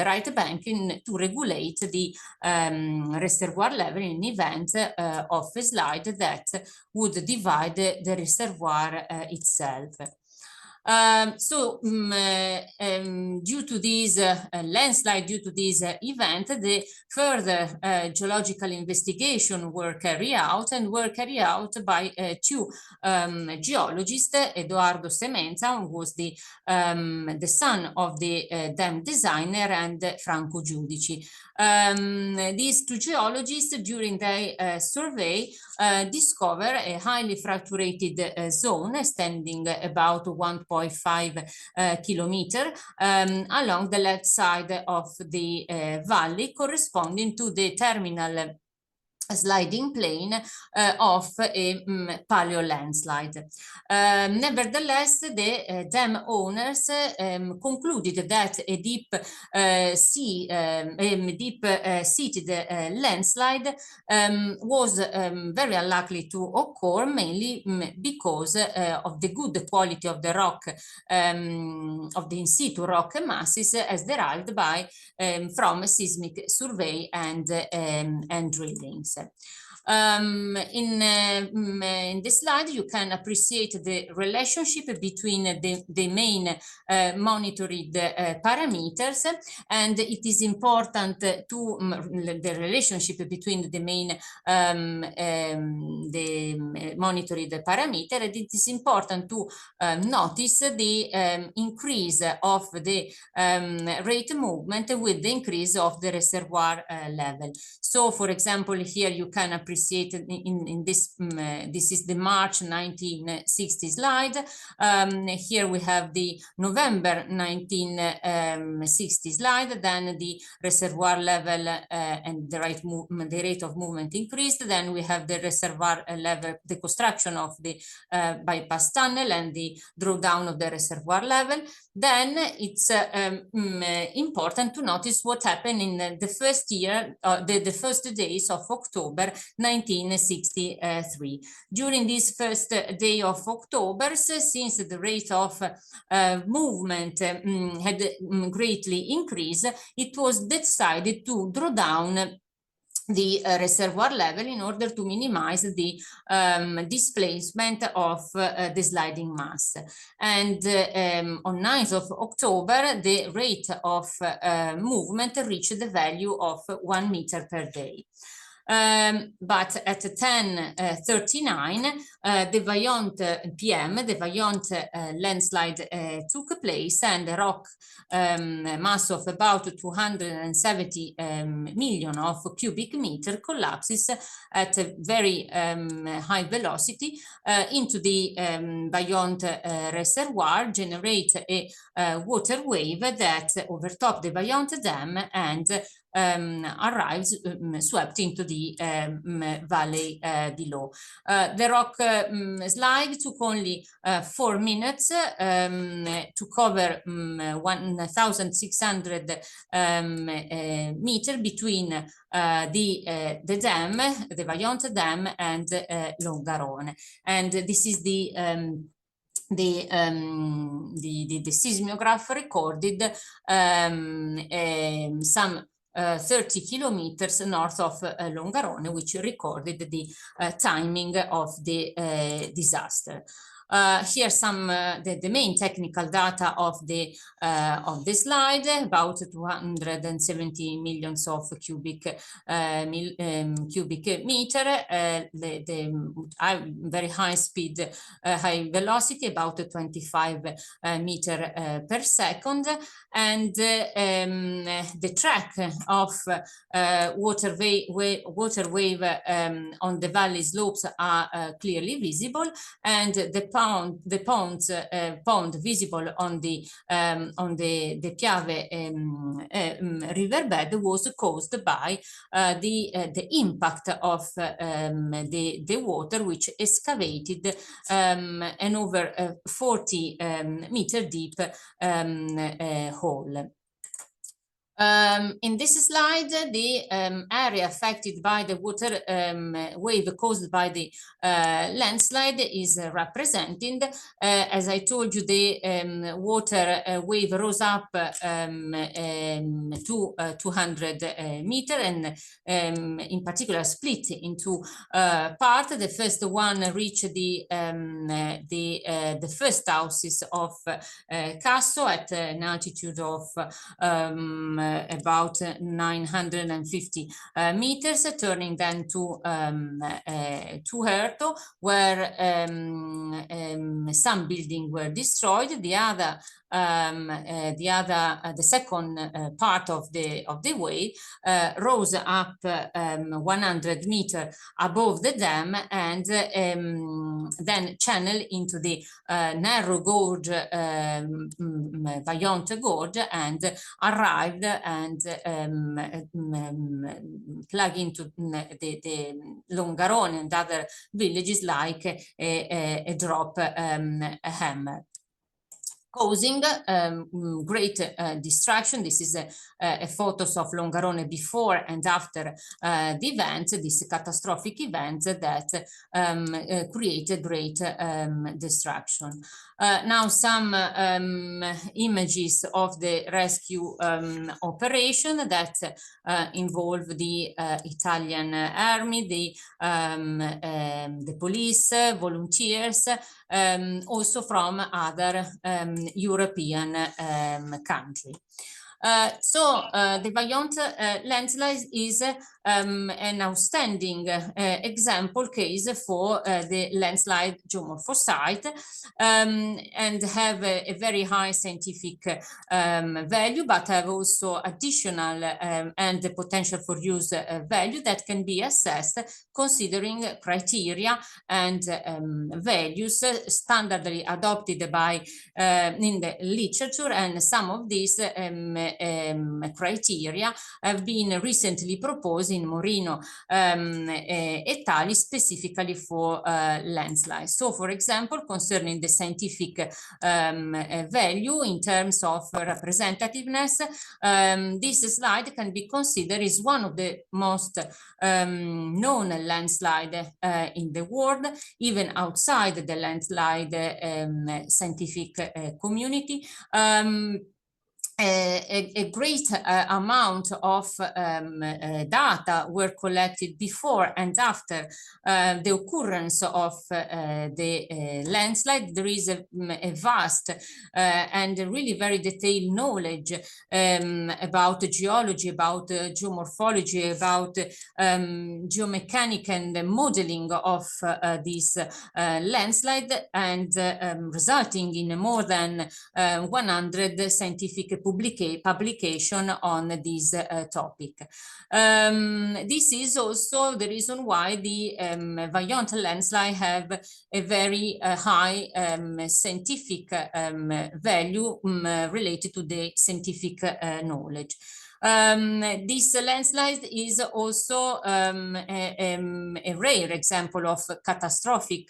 Speaker 3: right bank to regulate the reservoir level in event of a slide that would divide the reservoir itself. Due to this landslide, due to this event, the further geological investigation were carried out by two geologists. Edoardo Semenza, who was the son of the dam designer, and Franco Giudici. These two geologists, during their survey, discover a highly fracturated zone extending about 1.5 kilometer along the left side of the valley, corresponding to the terminal sliding plane of a paleo landslide. Nevertheless, the dam owners concluded that a deep-seated landslide was very unlikely to occur, mainly because of the good quality of the rock, of the in-situ rock masses, as derived from seismic survey and drillings. In this slide, you can appreciate the relationship between the main monitored parameters, and it is important to the relationship between the main monitored parameter, and it is important to notice the increase of the rate movement with the increase of the reservoir level. So, for example, here you can appreciate in this, this is the March 1960 slide. Here we have the November 1960 slide, then the reservoir level and the rate of movement increased. Then we have the reservoir level, the construction of the bypass tunnel and the drawdown of the reservoir level. Then it's important to notice what happened in the first year, the first days of October 1963. During this first day of October, since the rate of movement had greatly increased, it was decided to draw down the reservoir level in order to minimize the displacement of the sliding mass. And on 9th of October, the rate of movement reached the value of 1 meter per day. But at 10:39, the Vajont PM, the Vajont landslide took place, and the rock mass of about 270 million of cubic meter collapses at a very high velocity into the Vajont reservoir, generate a water wave that overtopped the Vajont dam and arrives swept into the valley below. The rock slide took only 4 minutes to cover 1,600 meter between the dam, the Vajont dam, and Longarone. And this is the seismograph recorded some 30 kilometers north of Longarone, which recorded the timing of the disaster. Here some the main technical data of the slide: about 270 millions of cubic meter, the very high speed, high velocity, about 25 meter per second, and the track of water wave on the valley slopes are clearly visible, and the pond visible on the Piave riverbed was caused by the impact of the water, which excavated an over 40 meter deep hole. In this slide, the area affected by the water wave caused by the landslide is represented. As I told you, the water wave rose up to 200 meter, and in particular split into part. The first one reached the first houses of Casso at an altitude of about 950 meters, turning then to Herto, where some buildings were destroyed. The second part of the way rose up 100 meters above the dam, and then channeled into the narrow gorge, Vajont gorge, and arrived and plug into the Longarone and other villages like a drop hammer, causing great destruction. This is a photos of Longarone before and after the event, this catastrophic event that created great destruction. Now some images of the rescue operation that involve the Italian army, the police, volunteers, also from other European country. The Vajont landslide is an outstanding example case for the landslide geomorphosite, and have a very high scientific value, but have also additional and the potential for use value that can be assessed considering criteria and values standardly adopted by in the literature, and some of these criteria have been recently proposed in Morino Italy specifically for landslides. So, for example, concerning the scientific value in terms of representativeness, this slide can be considered as one of the most known landslide in the world, even outside the landslide scientific community. A great amount of data were collected before and after the occurrence of the landslide. There is a vast and really very detailed knowledge about geology, about geomorphology, about geomechanics and modeling of this landslide, and resulting in more than 100 scientific publication on this topic. This is also the reason why the Vajont landslide have a very high scientific value related to the scientific knowledge. This landslide is also a rare example of catastrophic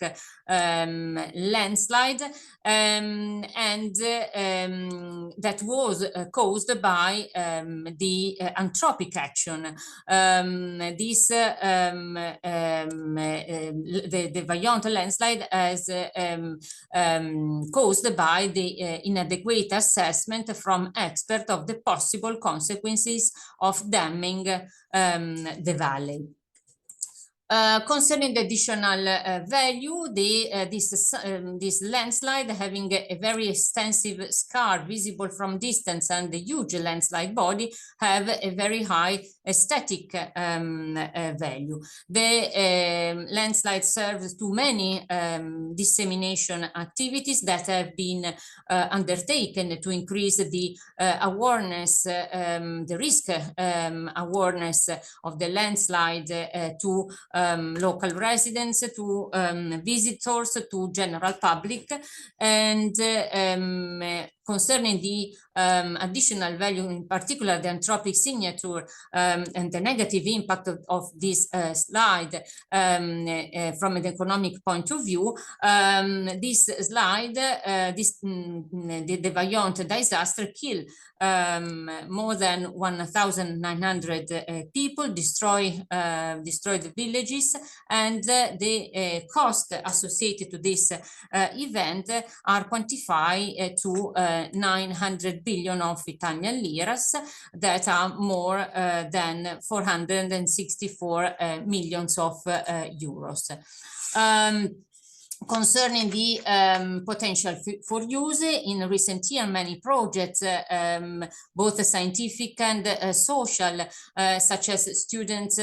Speaker 3: landslide, and that was caused by the anthropic action. The Vajont landslide is caused by the inadequate assessment from experts of the possible consequences of damming the valley. Concerning the additional value, this landslide having a very extensive scar visible from distance and the huge landslide body have a very high aesthetic value. The landslide serves to many dissemination activities that have been undertaken to increase the awareness, the risk awareness of the landslide to local residents, to visitors, to general public, and concerning the additional value, in particular the anthropic signature and the negative impact of this slide from an economic point of view, this slide, the Vajont disaster killed more than 1,900 people, destroyed villages, and the cost associated to this event are quantified to 900 billion of Italian liras, that are more than 464 millions of euros. Concerning the potential for use, in recent years, many projects, both scientific and social, such as student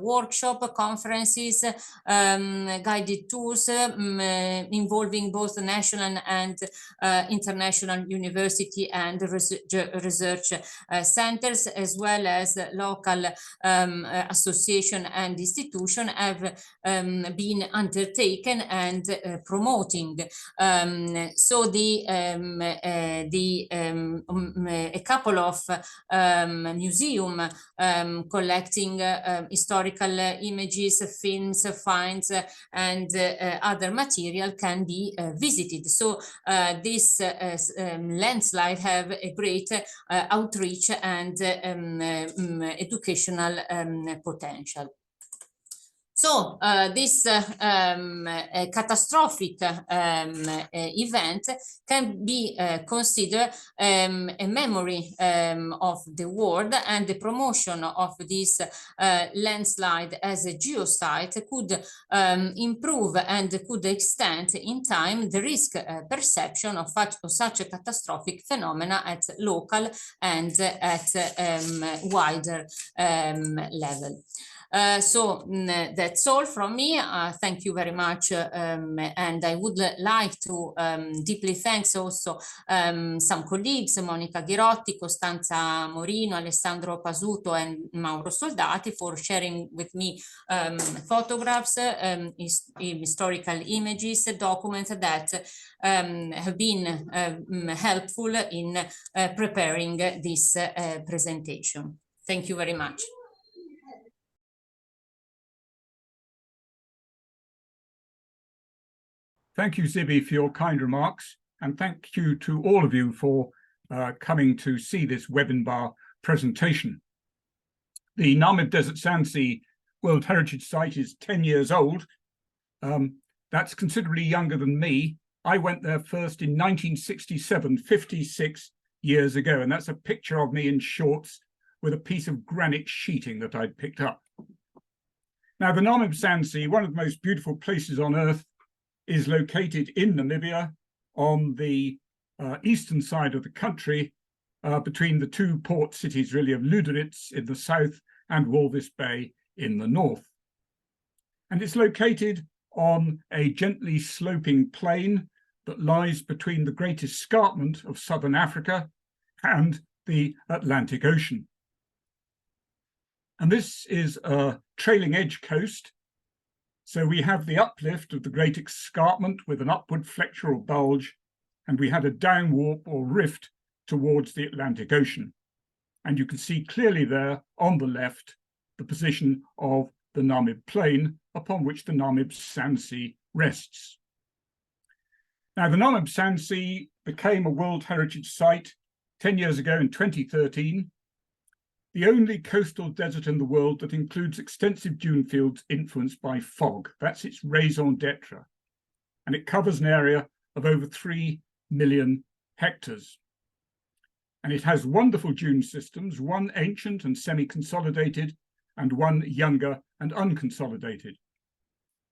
Speaker 3: workshop, conferences, guided tours involving both national and international university and research centers, as well as local association and institution, have been undertaken and promoting. So a couple of museum collecting historical images, films, finds, and other material can be visited. So this landslide have a great outreach and educational potential. So this catastrophic event can be considered a memory of the world, and the promotion of this landslide as a geosite could improve and could extend in time the risk perception of such a catastrophic phenomena at local and at wider level. So that's all from me. Thank you very much, and I would like to deeply thank also some colleagues, Monica Ghirotti, Costanza Morino, Alessandro Pasuto, and Mauro Soldati, for sharing with me photographs, historical images, documents that have been helpful in preparing this presentation. Thank you very much.
Speaker 4: Thank you, Zibi, for your kind remarks, and thank you to all of you for coming to see this webinar presentation. The Namib Desert Sand Sea World Heritage Site is 10 years old. That's considerably younger than me. I went there first in 1967, 56 years ago, and that's a picture of me in shorts with a piece of granite sheeting that I'd picked up. Now, the Namib Sand Sea, one of the most beautiful places on Earth, is located in Namibia on the eastern side of the country, between the two port cities really of Lüderitz in the south and Walvis Bay in the north. And it's located on a gently sloping plain that lies between the Great Escarpment of southern Africa and the Atlantic Ocean. And this is a trailing edge coast. So we have the uplift of the Great Escarpment with an upward flexural bulge, and we had a downwarp or rift towards the Atlantic Ocean. And you can see clearly there on the left the position of the Namib Plain upon which the Namib Sand Sea rests. Now, the Namib Sand Sea became a World Heritage Site 10 years ago in 2013. The only coastal desert in the world that includes extensive dune fields influenced by fog. That's its raison d'etre. And it covers an area of over 3 million hectares. And it has wonderful dune systems, one ancient and semi-consolidated, and one younger and unconsolidated.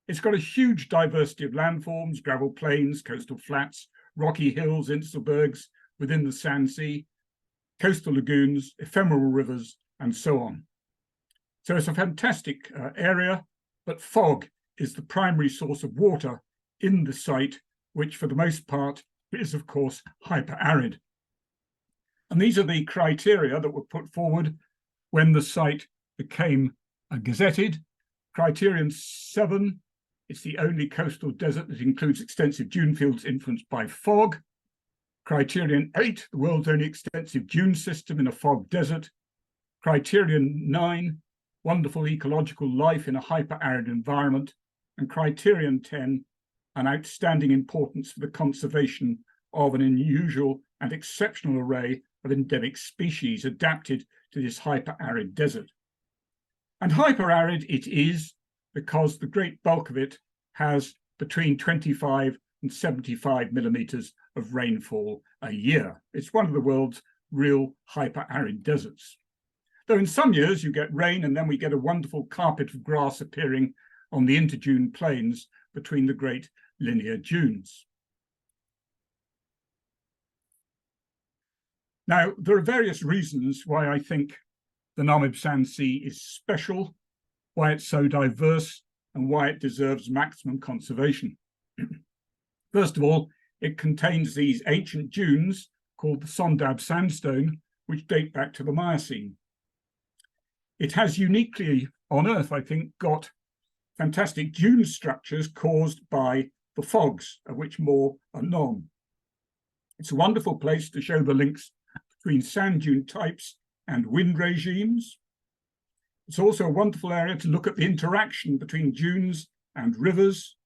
Speaker 4: It's got a huge diversity of landforms, gravel plains, coastal flats, rocky hills, inselbergs within the Sand Sea, coastal lagoons, ephemeral rivers, and so on. So it's a fantastic area, but fog is the primary source of water in the site, which for the most part is, of course, hyper-arid. And these are the criteria that were put forward when the site became gazetted. Criterion 7, it's the only coastal desert that includes extensive dune fields influenced by fog. Criterion 8, the world's only extensive dune system in a fog desert. Criterion 9, wonderful ecological life in a hyper-arid environment. And criterion 10, an outstanding importance for the conservation of an unusual and exceptional array of endemic species adapted to this hyper-arid desert. And hyper-arid it is because the great bulk of it has between 25 and 75 millimeters of rainfall a year. It's one of the world's real hyper-arid deserts. Though in some years you get rain and then we get a wonderful carpet of grass appearing on the interdune plains between the great linear dunes. Now, there are various reasons why I think the Namib Sand Sea is special, why it's so diverse, and why it deserves maximum conservation. First of all, it contains these ancient dunes called the Sondab sandstone, which date back to the Miocene. It has uniquely on Earth, I think, got fantastic dune structures caused by the fogs, of which more anon. It's a wonderful place to show the links between sand dune types and wind regimes. It's also a wonderful area to look at the interaction between dunes and rivers,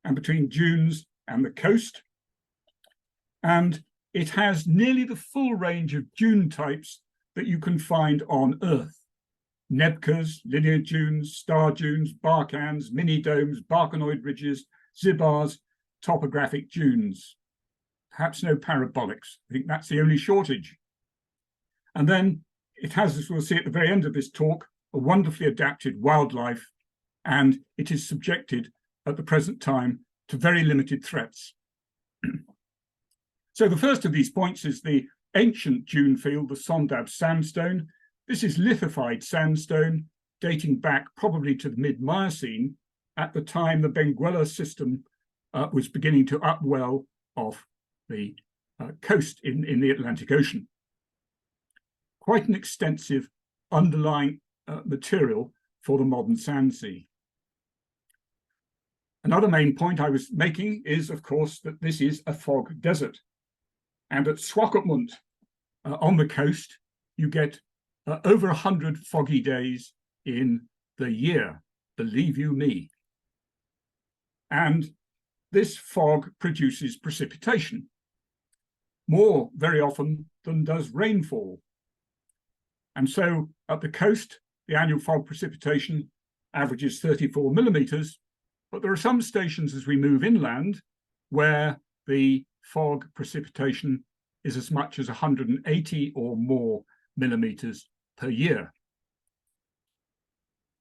Speaker 4: and between dunes and the coast. And it has nearly the full range of dune types that you can find on Earth. Nebkas, linear dunes, star dunes, barkans, mini-domes, barkanoid ridges, zibars, topographic dunes. Perhaps no parabolics. I think that's the only shortage. And then it has, as we'll see at the very end of this talk, a wonderfully adapted wildlife, and it is subjected at the present time to very limited threats. So the first of these points is the ancient dune field, the Sondab sandstone. This is lithified sandstone dating back probably to the mid-Miocene, at the time the Benguela system was beginning to upwell off the coast in the Atlantic Ocean. Quite an extensive underlying material for the modern sand sea. Another main point I was making is, of course, that this is a fog desert. And at Swakopmund on the coast, you get over 100 foggy days in the year, believe you me. And this fog produces precipitation, more very often than does rainfall. And so at the coast, the annual fog precipitation averages 34 millimeters, but there are some stations as we move inland where the fog precipitation is as much as 180 or more millimeters per year.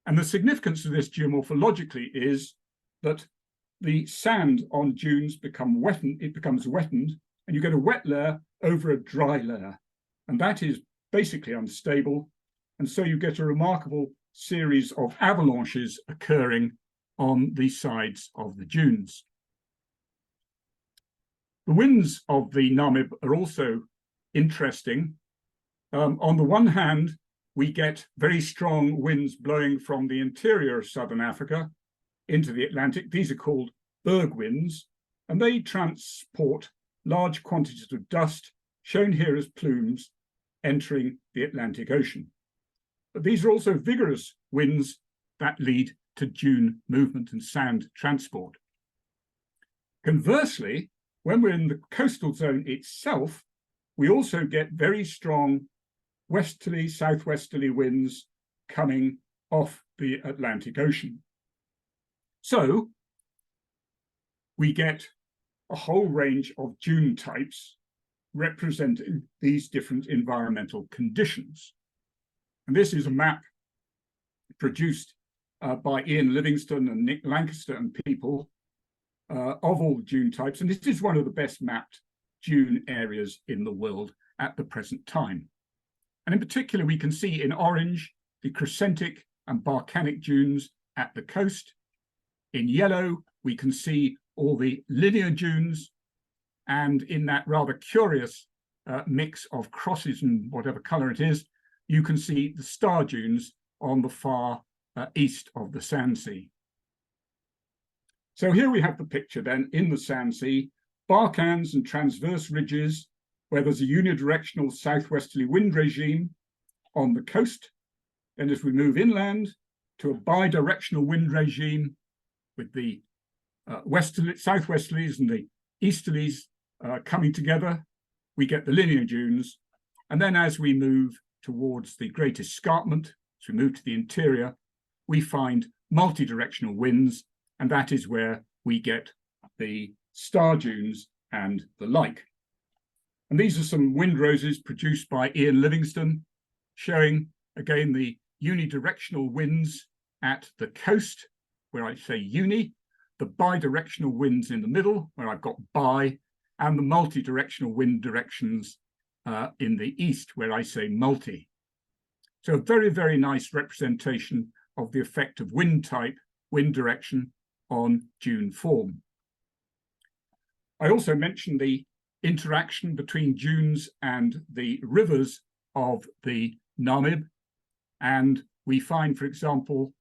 Speaker 4: And the significance of this geomorphologically is that the sand on dunes becomes wettened, and you get a wet layer over a dry layer. And that is basically unstable. And so you get a remarkable series of avalanches occurring on the sides of the dunes. The winds of the Namib are also interesting. On the one hand, we get very strong winds blowing from the interior of southern Africa into the Atlantic. These are called berg winds, and they transport large quantities of dust, shown here as plumes, entering the Atlantic Ocean. But these are also vigorous winds that lead to dune movement and sand transport. Conversely, when we're in the coastal zone itself, we also get very strong westerly, southwesterly winds coming off the Atlantic Ocean. So we get a whole range of dune types representing these different environmental conditions. And this is a map produced by Ian Livingston and Nick Lancaster and people of all dune types. And this is one of the best mapped dune areas in the world at the present time. And in particular, we can see in orange the crescentic and barcanic dunes at the coast. In yellow, we can see all the linear dunes. And in that rather curious mix of crosses and whatever color it is, you can see the star dunes on the far east of the Sand Sea. So here we have the picture then in the Sand Sea, barkans and transverse ridges where there's a unidirectional southwesterly wind regime, on the coast. Then as we move inland to a bi-directional wind regime with the southwesterlies and the easterlies coming together, we get the linear dunes. And then as we move towards the great escarpment, as we move to the interior, we find multi-directional winds, and that is where we get the star dunes and the like. And these are some wind roses produced by Ian Livingstone, showing again the unidirectional winds at the coast, where I say uni, the bidirectional winds in the middle, where I've got bi, and the multi-directional wind directions in the east, where I say multi. So a very, very nice representation of the effect of wind type, wind direction on dune form. I also mentioned the interaction between dunes and the rivers of the Namib. And we find, for example,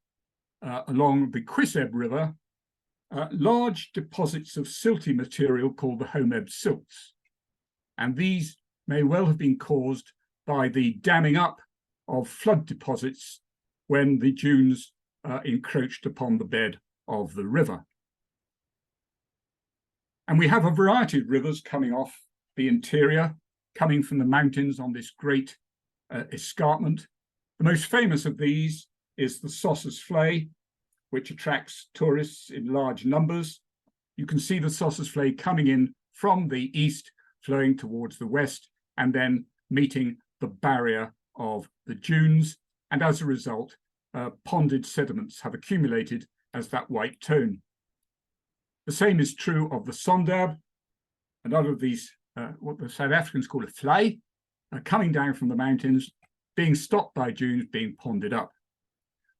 Speaker 4: along the Quiseb River, large deposits of silty material called the Homeb silts. And these may well have been caused by the damming up of flood deposits when the dunes encroached upon the bed of the river. And we have a variety of rivers coming off the interior, coming from the mountains on this great escarpment. The most famous of these is the Sossus Flay, which attracts tourists in large numbers. You can see the Sossus Flay coming in from the east, flowing towards the west, and then meeting the barrier of the dunes. And as a result, ponded sediments have accumulated as that white tone. The same is true of the Sondab, another of these, what the South Africans call a flay, coming down from the mountains, being stopped by dunes, being ponded up.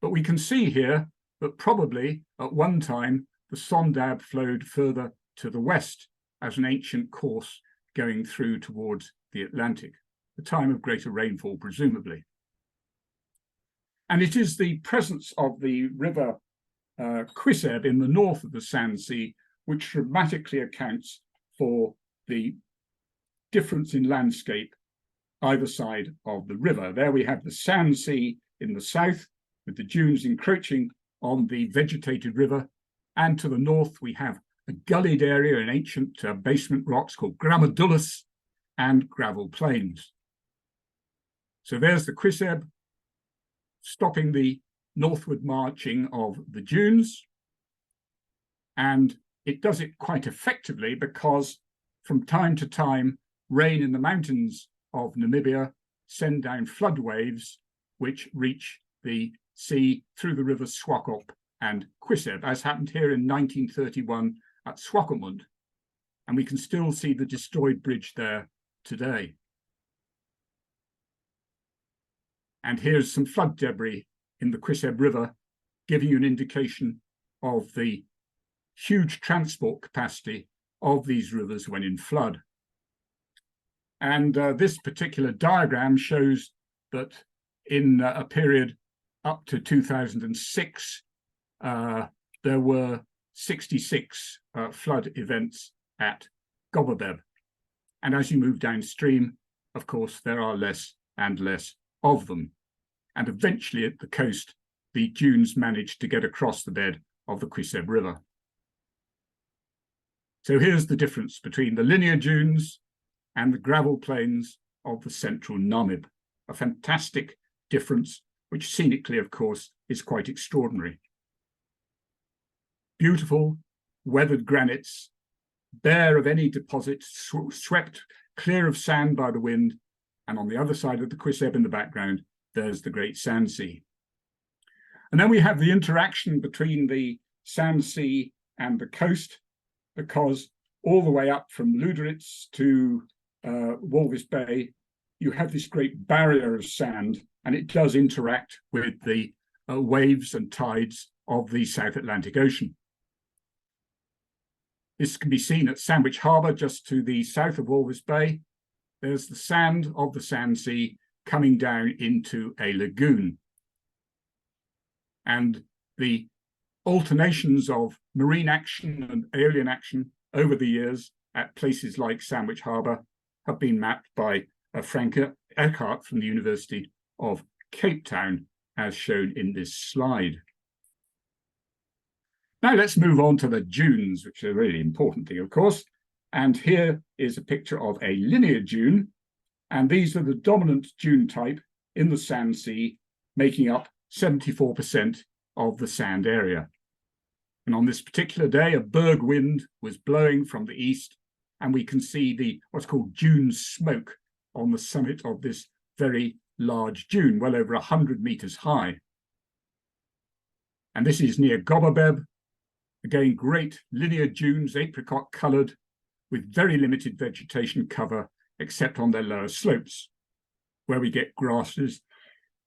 Speaker 4: But we can see here that probably at one time, the Sondab flowed further to the west as an ancient course going through towards the Atlantic, the time of greater rainfall, presumably. And it is the presence of the river Quiseb in the north of the Sand Sea which dramatically accounts for the difference in landscape either side of the river. There we have the Sand Sea in the south, with the dunes encroaching on the vegetated river, and to the north we have a gullied area in ancient basement rocks called Grammadullus and gravel plains. So there's the Quiseb stopping the northward marching of the dunes, and it does it quite effectively because from time to time rain in the mountains of Namibia send down flood waves which reach the sea through the rivers Swakop and Quiseb, as happened here in 1931 at Swakopmund, and we can still see the destroyed bridge there today. And here's some flood debris in the Quiseb River, giving you an indication of the huge transport capacity of these rivers when in flood. And this particular diagram shows that in a period up to 2006, there were 66 flood events at Gobabeb. And as you move downstream, of course, there are less and less of them. And eventually at the coast, the dunes managed to get across the bed of the Quiseb River. So here's the difference between the linear dunes and the gravel plains of the central Namib, a fantastic difference, which scenically, of course, is quite extraordinary. Beautiful, weathered granites, bare of any deposit, swept clear of sand by the wind, and on the other side of the Quiseb in the background, there's the Great Sand Sea. And then we have the interaction between the Sand Sea and the coast, because all the way up from Luderitz to Walvis Bay, you have this great barrier of sand, and it does interact with the waves and tides of the South Atlantic Ocean. This can be seen at Sandwich Harbour, just to the south of Walvis Bay. There's the sand of the Sand Sea coming down into a lagoon. And the alternations of marine action and aeolian action over the years at places like Sandwich Harbour have been mapped by Frank Eckhart from the University of Cape Town, as shown in this slide. Now let's move on to the dunes, which are a really important thing, of course. And here is a picture of a linear dune. And these are the dominant dune type in the Sand Sea, making up 74% of the sand area. And on this particular day, a berg wind was blowing from the east, and we can see what's called dune smoke on the summit of this very large dune, well over 100 meters high. And this is near Gobabeb. Again, great linear dunes, apricot colored, with very limited vegetation cover, except on their lower slopes, where we get grasses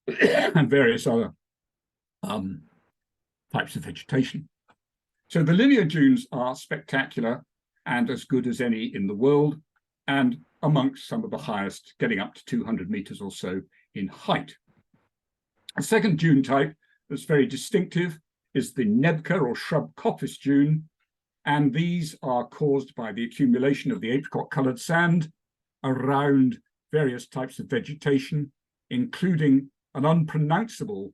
Speaker 4: and various other types of vegetation. So the linear dunes are spectacular and as good as any in the world, and amongst some of the highest, getting up to 200 meters or so in height. A second dune type that's very distinctive is the Nebka or shrub coppice dune, and these are caused by the accumulation of the apricot-colored sand around various types of vegetation, including an unpronounceable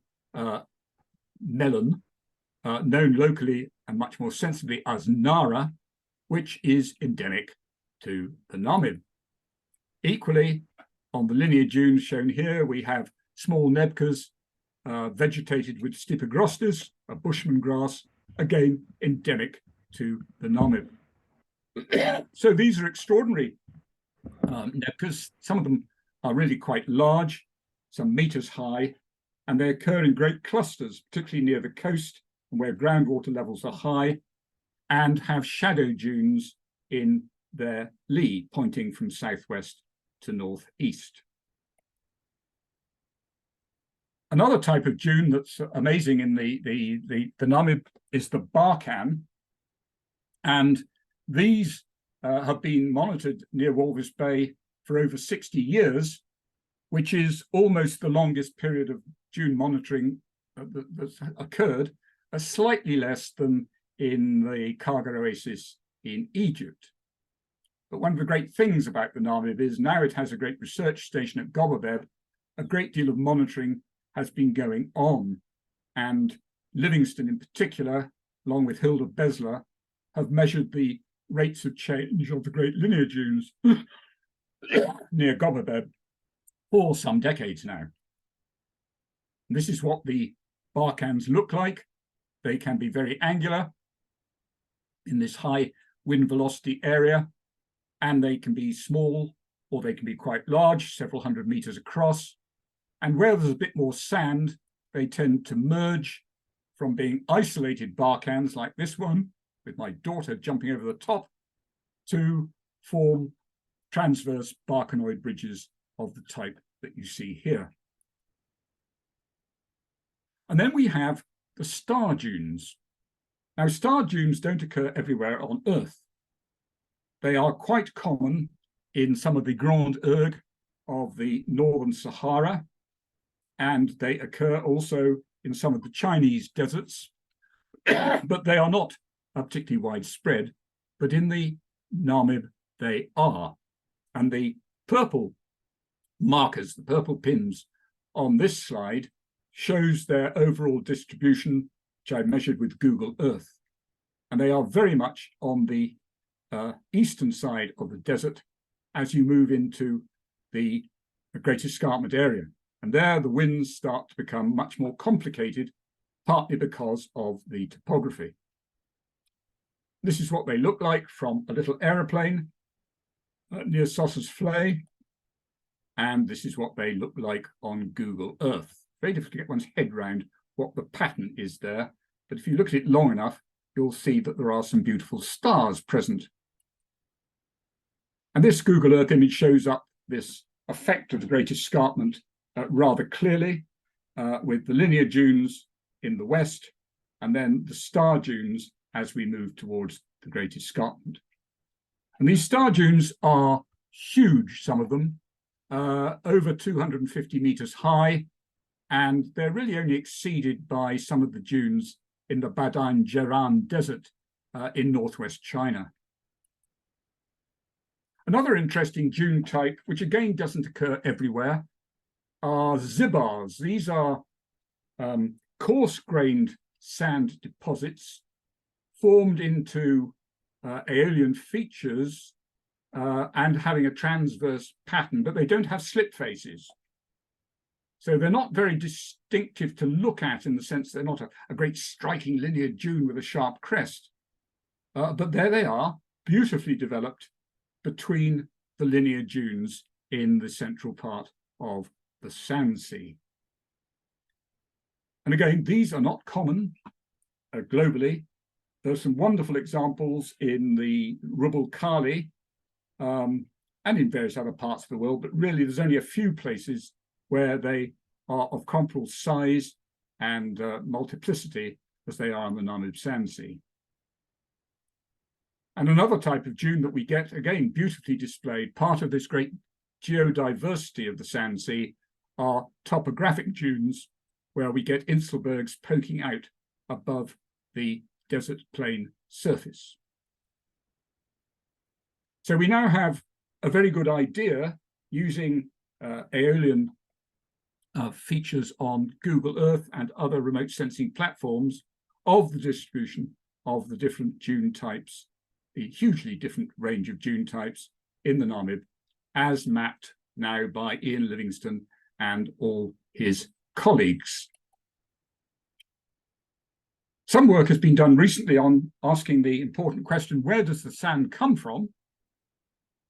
Speaker 4: melon, known locally and much more sensibly as Nara, which is endemic to the Namib. Equally, on the linear dunes shown here, we have small nebkas vegetated with Stipagrostis, a bushman grass, again endemic to the Namib. So these are extraordinary nebkas. Some of them are really quite large, some meters high, and they occur in great clusters, particularly near the coast and where groundwater levels are high, and have shadow dunes in their lee, pointing from southwest to northeast. Another type of dune that's amazing in the Namib is the Barkhan, and these have been monitored near Walvis Bay for over 60 years, which is almost the longest period of dune monitoring that's occurred, slightly less than in the Kargar Oasis in Egypt. But one of the great things about the Namib is now it has a great research station at Gobabeb. A great deal of monitoring has been going on, and Livingston in particular, along with Hilda Besler, have measured the rates of change of the great linear dunes near Gobabeb for some decades now. And this is what the Barkhans look like. They can be very angular in this high wind velocity area, and they can be small or they can be quite large, several hundred meters across. And where there's a bit more sand, they tend to merge from being isolated Barkhans like this one, with my daughter jumping over the top, to form transverse Barkhanoid bridges of the type that you see here. And then we have the star dunes. Now, star dunes don't occur everywhere on Earth. They are quite common in some of the Grand Erg of the Northern Sahara, and they occur also in some of the Chinese deserts, but they are not particularly widespread. But in the Namib, they are. And the purple markers, the purple pins on this slide, shows their overall distribution, which I measured with Google Earth. And they are very much on the eastern side of the desert as you move into the Great Escarpment area. And there the winds start to become much more complicated, partly because of the topography. This is what they look like from a little aeroplane near Sossus Flay. And this is what they look like on Google Earth. Very difficult to get one's head around what the pattern is there. But if you look at it long enough, you'll see that there are some beautiful stars present. And this Google Earth image shows up this effect of the Great Escarpment rather clearly, with the linear dunes in the west, and then the star dunes as we move towards the Great Escarpment. And these star dunes are huge, some of them, over 250 meters high, and they're really only exceeded by some of the dunes in the Badain Jeran Desert in northwest China. Another interesting dune type, which again doesn't occur everywhere, are zibars. These are coarse-grained sand deposits formed into aeolian features and having a transverse pattern, but they don't have slip faces. So they're not very distinctive to look at in the sense they're not a great striking linear dune with a sharp crest. But there they are, beautifully developed between the linear dunes in the central part of the Sand Sea. And again, these are not common globally. There are some wonderful examples in the Rubel Khali and in various other parts of the world, but really there's only a few places where they are of comparable size and multiplicity as they are in the Namib Sand Sea. And another type of dune that we get, again, beautifully displayed, part of this great geodiversity of the Sand Sea, are topographic dunes where we get inselbergs poking out above the desert plain surface. So we now have a very good idea using aeolian features on Google Earth and other remote sensing platforms of the distribution of the different dune types, the hugely different range of dune types in the Namib, as mapped now by Ian Livingston and all his colleagues. Some work has been done recently on asking the important question, where does the sand come from?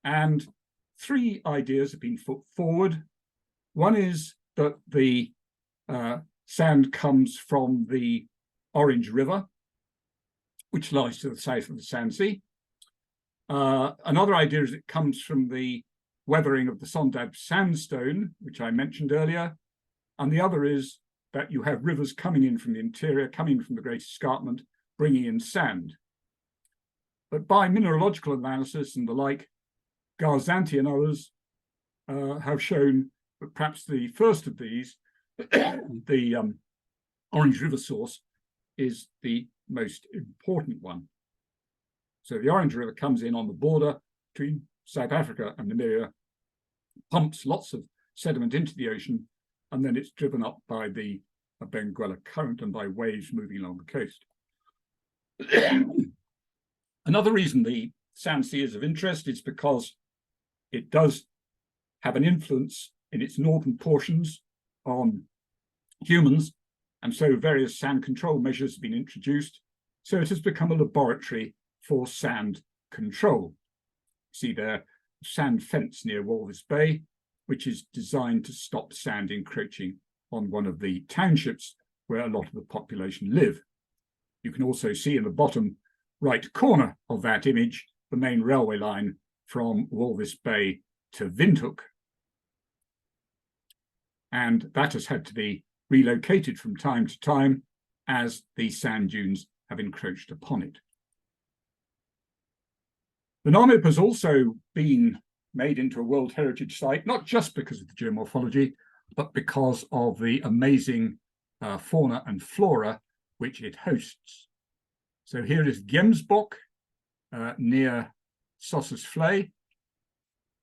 Speaker 4: And three ideas have been put forward. One is that the sand comes from the Orange River, which lies to the south of the Sand Sea. Another idea is it comes from the weathering of the Sondab sandstone, which I mentioned earlier. And the other is that you have rivers coming in from the interior, coming from the Great Escarpment, bringing in sand. But by mineralogical analysis and the like, Garzanti and others have shown that perhaps the first of these, the Orange River source, is the most important one. So the Orange River comes in on the border between South Africa and Namibia, pumps lots of sediment into the ocean, and then it's driven up by the Benguela current and by waves moving along the coast. Another reason the Sand Sea is of interest is because it does have an influence in its northern portions on humans, and so various sand control measures have been introduced. So it has become a laboratory for sand control. See there, sand fence near Walvis Bay, which is designed to stop sand encroaching on one of the townships where a lot of the population live. You can also see in the bottom right corner of that image the main railway line from Walvis Bay to Windhoek. And that has had to be relocated from time to time as the sand dunes have encroached upon it. The Namib has also been made into a World Heritage Site, not just because of the geomorphology, but because of the amazing fauna and flora which it hosts. So here is Gemsbok near Sossusvlei.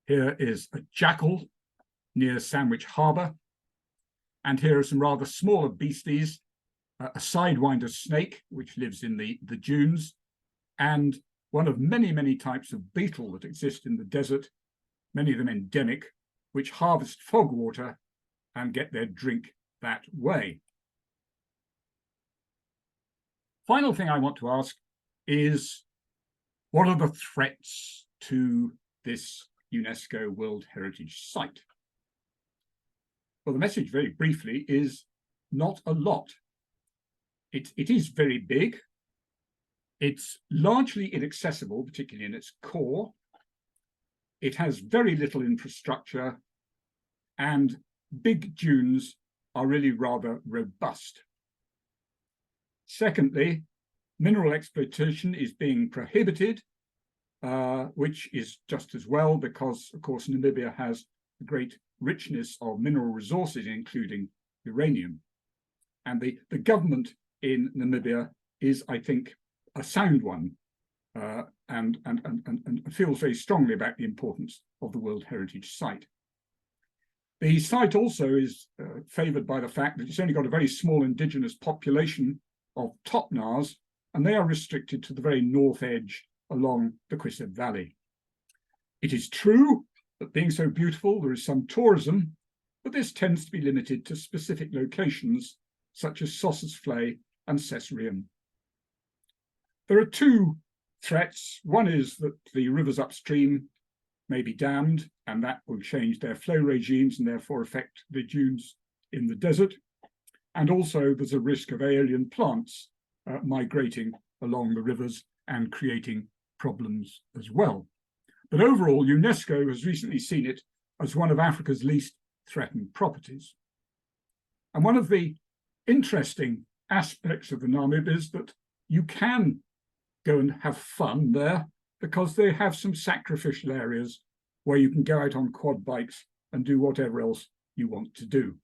Speaker 4: Here is a jackal near Sandwich Harbour. And here are some rather smaller beasties, a sidewinder snake, which lives in the dunes, and one of many, many types of beetle that exist in the desert, many of them endemic, which harvest fog water and get their drink that way. Final thing I want to ask is, what are the threats to this UNESCO World Heritage Site? Well, the message very briefly is not a lot. It is very big. It's largely inaccessible, particularly in its core. It has very little infrastructure, and big dunes are really rather robust. Secondly, mineral exploitation is being prohibited, which is just as well because, of course, Namibia has a great richness of mineral resources, including uranium. And the government in Namibia is, I think, a sound one and feels very strongly about the importance of the World Heritage Site. The site also is favoured by the fact that it's only got a very small indigenous population of topnars, and they are restricted to the very north edge along the Quiseb Valley. It is true that being so beautiful, there is some tourism, but this tends to be limited to specific locations such as Sossusvlei and Sessrien. There are two threats. One is that the rivers upstream may be dammed, and that will change their flow regimes and therefore affect the dunes in the desert. And also there's a risk of alien plants migrating along the rivers and creating problems as well. But overall, UNESCO has recently seen it as one of Africa's least threatened properties. And one of the interesting aspects of the Namib is that you can go and have fun there because they have some sacrificial areas where you can go out on quad bikes and do whatever else you want to do.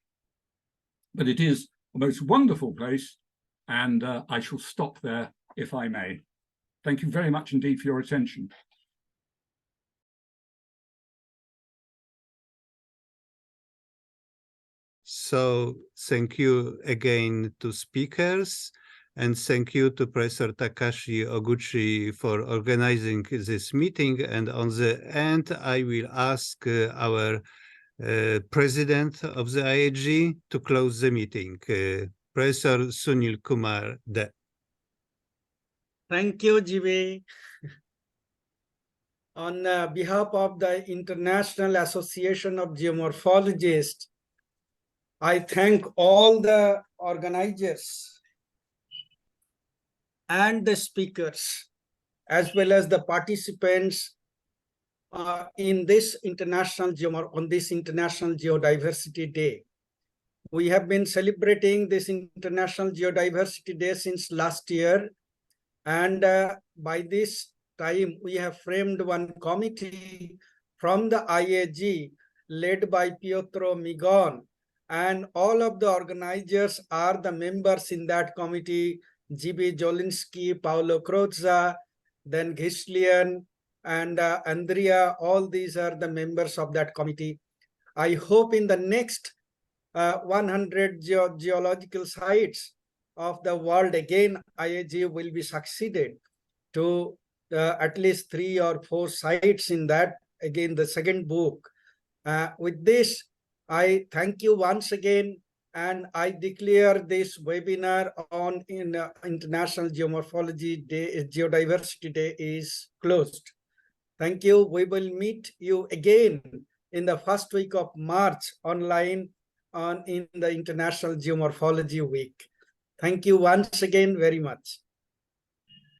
Speaker 4: But it is a most wonderful place, and I shall stop there if I may. Thank you very much indeed for your attention.
Speaker 5: So thank you again to speakers, and thank you to Professor Takashi Oguchi for organizing this meeting. And on the end, I will ask our president of the IUG to close the meeting, Professor Sunil Kumar De.
Speaker 6: Thank you, GB. On behalf of the International Association of Geomorphologists, I thank all the organizers and the speakers, as well as the participants in this International Geodiversity Day. We have been celebrating this International Geodiversity Day since last year, and by this time we have framed one committee from the IUG led by Piotr Migoń, and all of the organizers are the members in that committee: GB Jolinski, Paola Coratza, then Gislian, and Andrea. All these are the members of that committee. I hope in the next 100 geological sites of the world, again, IUG will be succeeded to at least 3 or 4 sites in that, again, the second book. With this, I thank you once again, and I declare this webinar on International Geomorphology Day, Geodiversity Day is closed. Thank you. We will meet you again in the first week of March online in the International Geomorphology Week. Thank you once again very much.